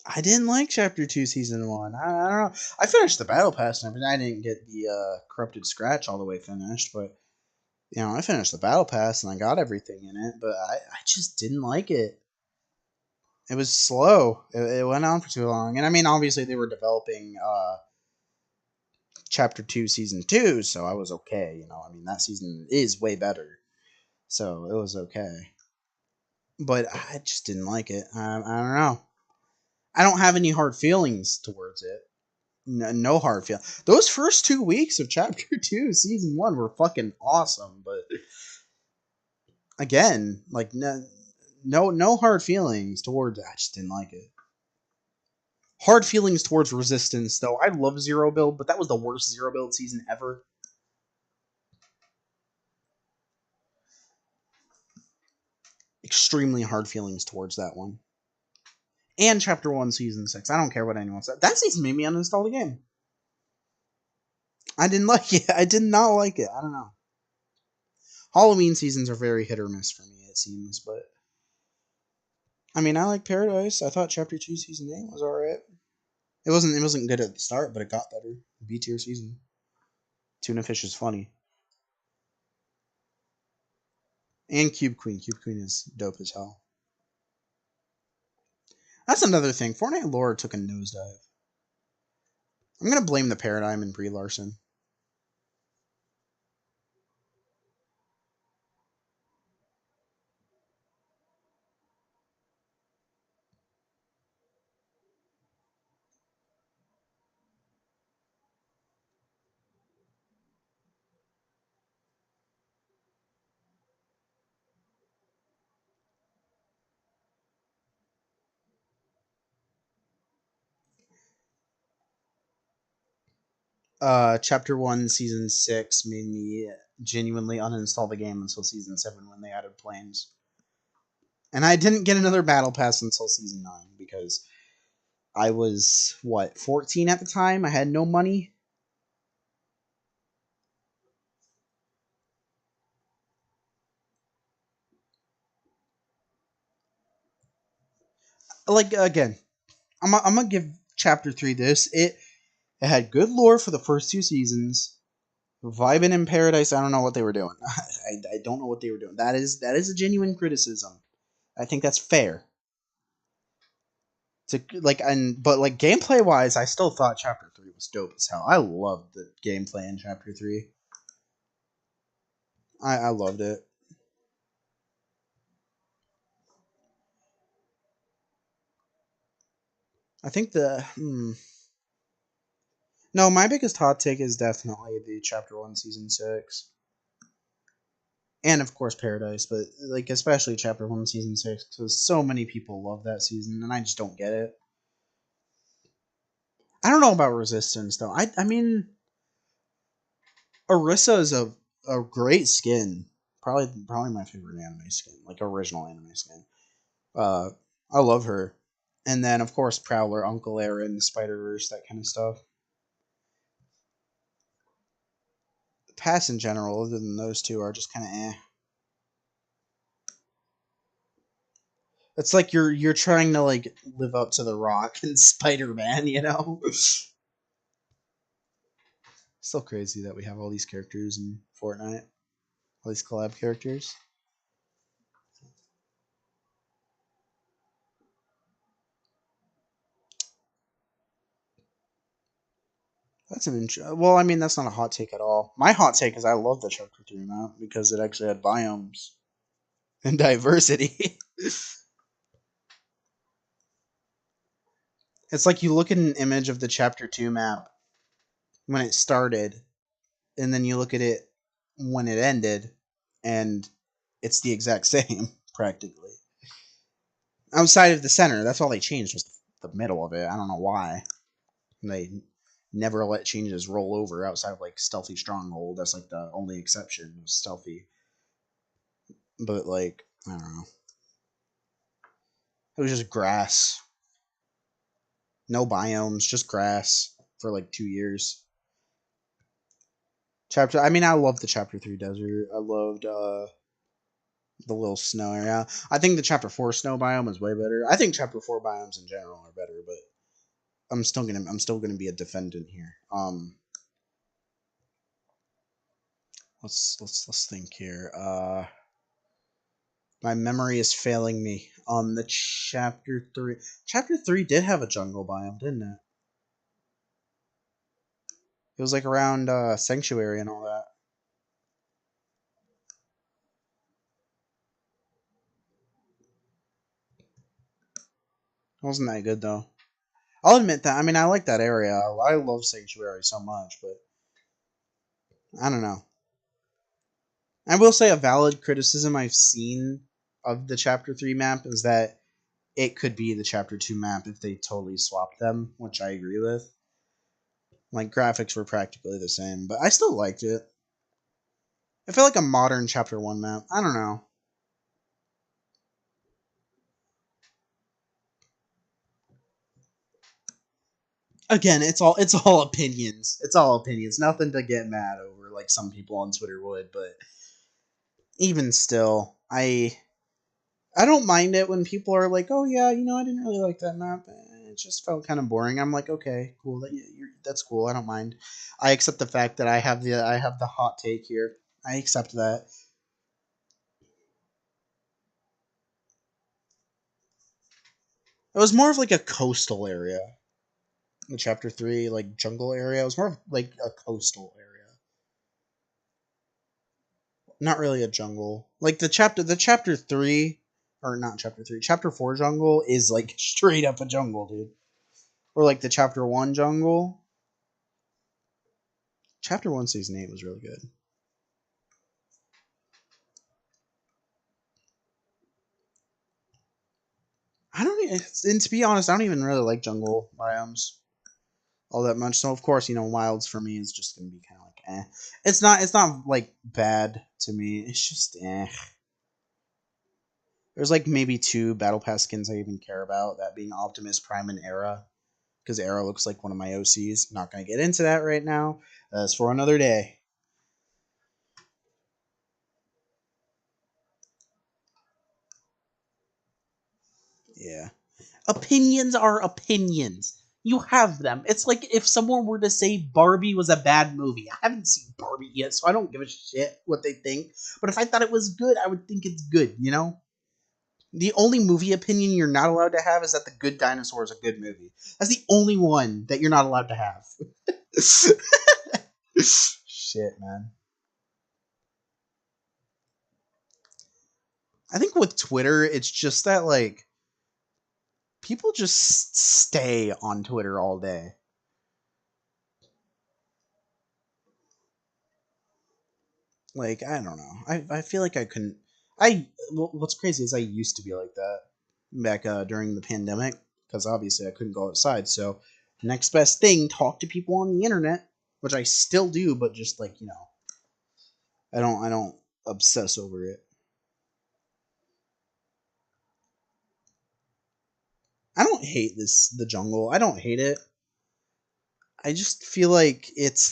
I didn't like Chapter 2 Season 1. I don't know. I finished the Battle Pass and everything. I didn't get the Corrupted Scratch all the way finished, but, I finished the Battle Pass and I got everything in it, but I just didn't like it. It was slow. It went on for too long. And I mean, obviously, they were developing Chapter 2 Season 2, so I was okay. I mean, that season is way better. So it was okay. But I just didn't like it. I don't know. I don't have any hard feelings towards it. No hard feel. Those first 2 weeks of Chapter 2 Season 1 were fucking awesome, but again, like, no hard feelings towards it. I just didn't like it. Hard feelings towards Resistance, though. I love Zero Build, but that was the worst Zero Build season ever. Extremely hard feelings towards that one. And Chapter 1 Season 6. I don't care what anyone said. That season made me uninstall the game. I didn't like it. I did not like it. I don't know. Halloween seasons are very hit or miss for me, it seems, but I mean, I like Paradise. I thought Chapter 2 Season 8 was alright. It wasn't good at the start, but it got better. B tier season. Tuna Fish is funny. And Cube Queen. Cube Queen is dope as hell. That's another thing. Fortnite lore took a nosedive. I'm gonna blame the paradigm and Brie Larson. Chapter 1, Season 6 made me genuinely uninstall the game until Season 7 when they added planes. And I didn't get another Battle Pass until Season 9 because I was, 14 at the time? I had no money. Like, again, I'm gonna give Chapter 3 this. It had good lore for the first 2 seasons. Vibing in Paradise, I don't know what they were doing. I don't know what they were doing. That is a genuine criticism. I think that's fair. But like gameplay wise, I still thought Chapter 3 was dope as hell. I loved the gameplay in Chapter 3. I loved it. I think no, my biggest hot take is definitely the Chapter 1 Season 6. And of course Paradise, but like especially Chapter 1 Season 6 because so many people love that season and I just don't get it. I don't know about Resistance though. I mean Orisa is a great skin. Probably my favorite anime skin, like original anime skin. Uh, I love her. And then of course Prowler, Uncle Aaron, Spider Verse, that kind of stuff. Pass in general, other than those two, are just kind of eh. It's like you're trying to like live up to The Rock and Spider Man. Still crazy that we have all these characters in Fortnite, all these collab characters. That's an well, I mean that's not a hot take at all. My hot take is I love the Chapter 3 map because it actually had biomes and diversity. It's like you look at an image of the Chapter 2 map when it started, and then you look at it when it ended, and it's the exact same, practically. Outside of the center, that's all they changed was the middle of it. I don't know why. They never let changes roll over outside of like Stealthy Stronghold. That's like the only exception was Stealthy. But like, I don't know. It was just grass. No biomes, just grass for like 2 years. I mean I loved the Chapter 3 desert. I loved The little snow area. I think the chapter 4 snow biome is way better. I think chapter 4 biomes in general are better, but I'm still gonna be a defendant here. Let's think here. My memory is failing me. The chapter 3 did have a jungle biome, didn't it? It was like around Sanctuary and all that. It wasn't that good though. I'll admit that. I mean, I like that area. I love Sanctuary so much, but I don't know. I will say a valid criticism I've seen of the chapter 3 map is that it could be the chapter 2 map if they totally swapped them, which I agree with. Like graphics were practically the same, but I still liked it. I feel like a modern chapter 1 map. I don't know. Again, it's all opinions. It's all opinions. Nothing to get mad over like some people on Twitter would, but even still, I don't mind it when people are like, "Oh yeah, I didn't really like that map. It just felt kind of boring." I'm like, "Okay, cool. That's cool. I don't mind. I accept the fact that I have the hot take here. I accept that." It was more of like a coastal area. The chapter 3 like jungle area. It was more of like a coastal area. Not really a jungle. Like the chapter 3 or not chapter 3. Chapter 4 jungle is like straight up a jungle, dude. Or like the chapter 1 jungle. Chapter 1 season 8 was really good. I don't even, and to be honest, I don't even really like jungle biomes all that much. So of course, wilds for me is just gonna be kind of like eh. It's not like bad to me. It's just eh. There's like maybe two battle pass skins I even care about. That being Optimus Prime and Era, because Era looks like one of my OCs. Not gonna get into that right now. That's for another day. Yeah. Opinions are opinions. You have them. It's like if someone were to say Barbie was a bad movie. I haven't seen Barbie yet, so I don't give a shit what they think. But if I thought it was good, I would think it's good. The only movie opinion you're not allowed to have is that The Good Dinosaur is a good movie. That's the only one that you're not allowed to have. Shit, man. I think with Twitter, it's just that, like, people just stay on Twitter all day. Like, I don't know. I feel like I couldn't. What's crazy is I used to be like that back during the pandemic because obviously I couldn't go outside. So, next best thing, talk to people on the internet, which I still do, but just like I don't obsess over it. I don't hate the jungle. I don't hate it. I just feel it's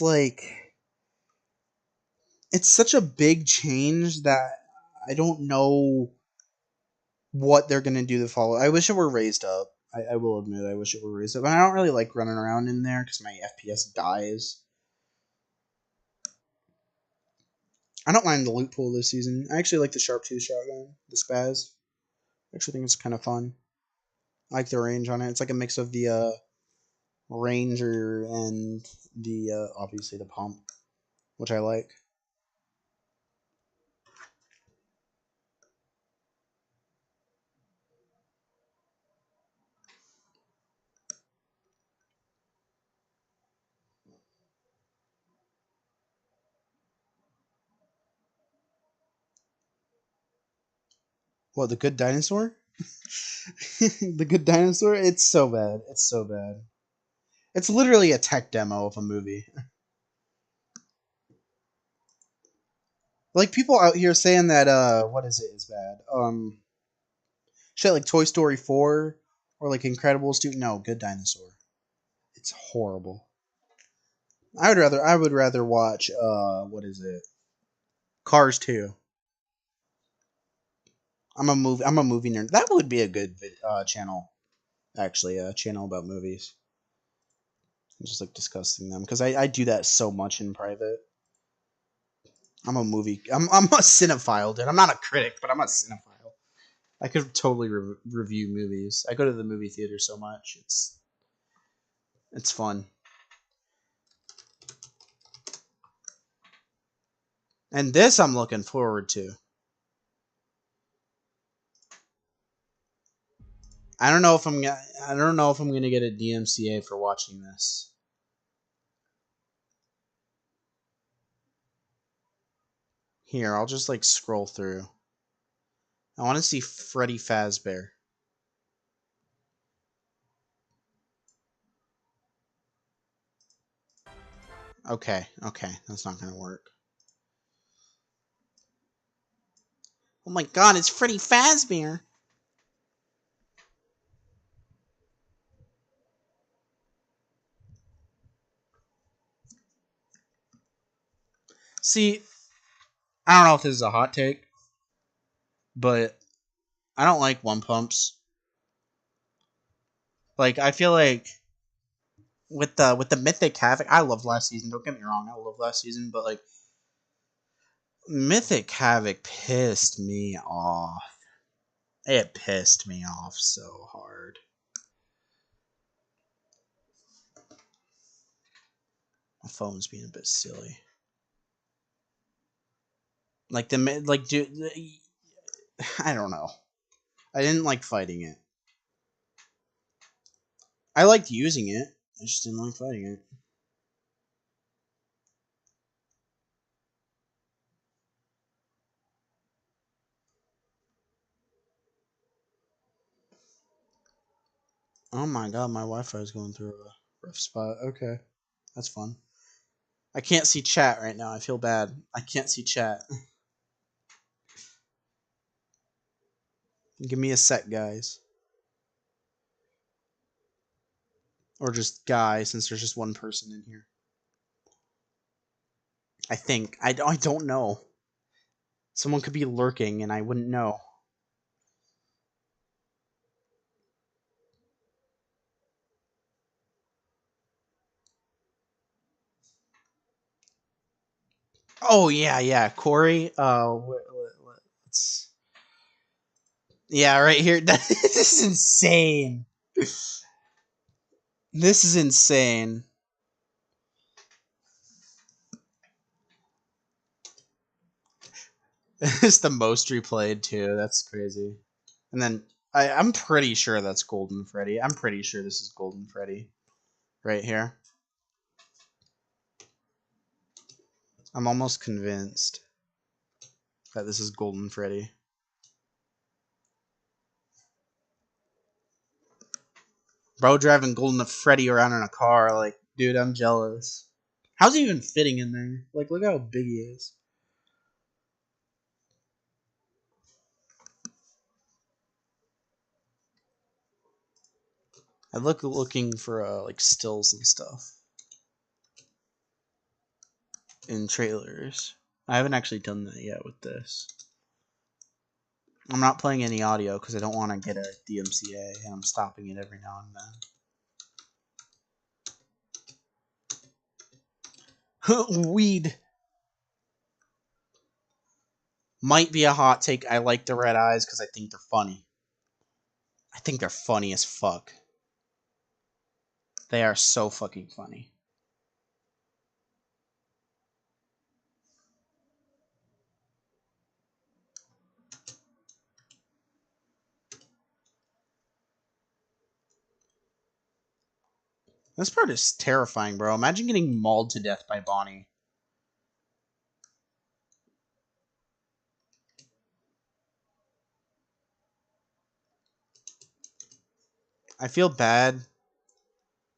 such a big change that I don't know what they're gonna do to follow. I wish it were raised up. I will admit I wish it were raised up. And I don't really like running around in there because my FPS dies. I don't mind the loot pool this season. I actually like the Sharp 2 shotgun, the Spaz. I actually think it's kind of fun. I like the range on it. It's like a mix of the Ranger and the obviously the pump, which I like. What, the Good Dinosaur? The Good Dinosaur? It's so bad. It's so bad. It's literally a tech demo of a movie. Like people out here saying that what is bad? Shit like Toy Story 4 or like Incredibles 2. No, Good Dinosaur. It's horrible. I would rather watch what is it? Cars 2. I'm a movie nerd. That would be a good channel, actually. A channel about movies. Just like discussing them because I do that so much in private. I'm a cinephile, dude. I'm not a critic, but I'm a cinephile. I could totally review movies. I go to the movie theater so much. It's fun. And this I'm looking forward to. I don't know if I'm gonna get a DMCA for watching this. Here, I'll just like scroll through. I want to see Freddy Fazbear. Okay, that's not gonna work. Oh my god, it's Freddy Fazbear! See, I don't know if this is a hot take, but I don't like one pumps. Like, I feel like with the Mythic Havoc, I love last season. Don't get me wrong, I love last season, but like Mythic Havoc pissed me off. It pissed me off so hard. My phone's being a bit silly. Like dude, I don't know. I didn't like fighting it. I liked using it. I just didn't like fighting it. Oh my god, my Wi-Fi is going through a rough spot. Okay, that's fun. I can't see chat right now. I feel bad. I can't see chat. Give me a sec, guys. Or just guy, since there's just one person in here. I think. I don't know. Someone could be lurking and I wouldn't know. Oh, yeah. Corey, let's... Yeah, right here. This is insane. This is insane. It's the most replayed too. That's crazy. And then I'm pretty sure that's Golden Freddy. I'm pretty sure this is Golden Freddy. Right here. I'm almost convinced that this is Golden Freddy. Bro driving Golden Freddy around in a car, like, dude, I'm jealous. How's he even fitting in there? Like, look how big he is. I looking for like stills and stuff in trailers. I haven't actually done that yet with this. I'm not playing any audio because I don't want to get a DMCA, and I'm stopping it every now and then. Weed might be a hot take. I like the red eyes because I think they're funny. I think they're funny as fuck. They are so fucking funny. This part is terrifying, bro. Imagine getting mauled to death by Bonnie. I feel bad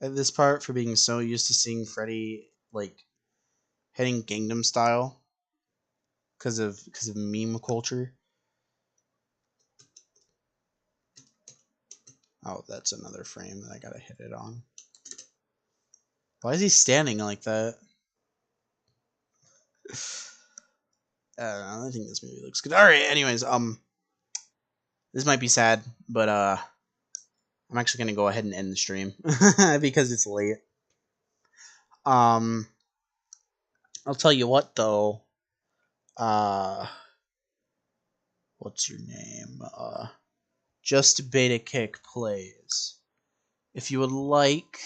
at this part for being so used to seeing Freddy like hitting Gangnam Style because of meme culture. Oh, that's another frame that I gotta hit it on. Why is he standing like that? I don't know. I think this movie looks good. All right. Anyways, This might be sad, but I'm actually gonna go ahead and end the stream because it's late. Um, I'll tell you what though. Uh, what's your name? Just Beta Kick plays. If you would like,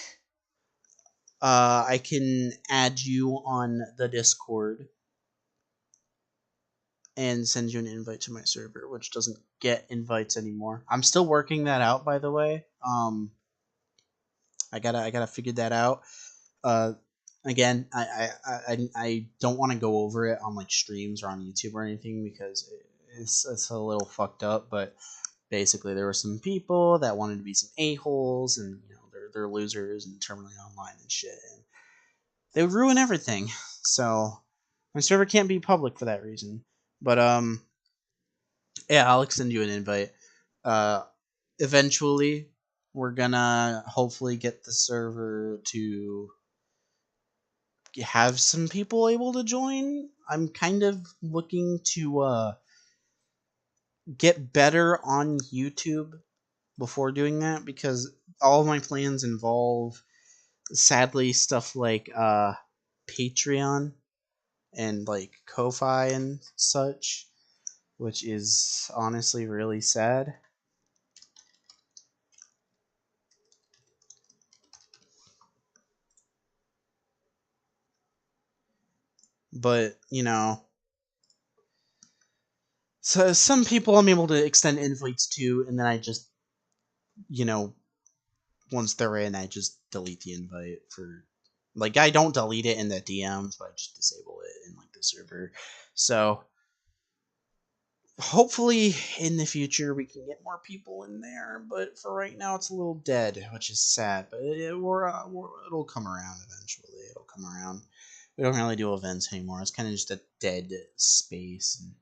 I can add you on the Discord and send you an invite to my server, which doesn't get invites anymore. I'm still working that out, by the way. I gotta figure that out. Uh, again, I don't want to go over it on like streams or on YouTube or anything because it's a little fucked up. But basically, there were some people that wanted to be some a-holes, and they're losers and terminally online and shit, and they would ruin everything. So my server can't be public for that reason. But yeah, I'll extend you an invite. Uh, eventually, we're gonna hopefully get the server to have some people able to join. I'm kind of looking to get better on YouTube before doing that because all of my plans involve sadly stuff like Patreon and like Ko-Fi and such, which is honestly really sad. But, so some people I'm able to extend invites to, and then I just, you know, once they're in, I just delete the invite for, like, I don't delete it in the DMs, but I just disable it in, like, the server. So, hopefully in the future we can get more people in there, but for right now it's a little dead, which is sad, but it'll come around eventually. It'll come around. We don't really do events anymore. It's kind of just a dead space, and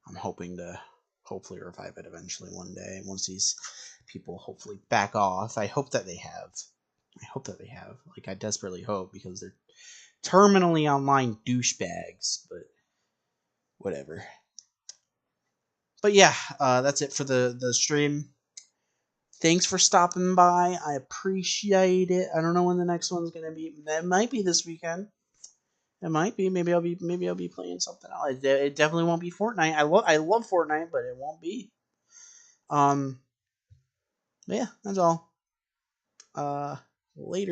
I'm hoping to hopefully revive it eventually one day once these people hopefully back off. I hope that they have. Like, I desperately hope, because they're terminally online douchebags, but whatever. But yeah, that's it for the stream. Thanks for stopping by. I appreciate it. I don't know when the next one's gonna be. That might be this weekend. It might be. Maybe I'll be playing something else. It definitely won't be Fortnite. I love Fortnite, but it won't be. But yeah, that's all. Uh, Later.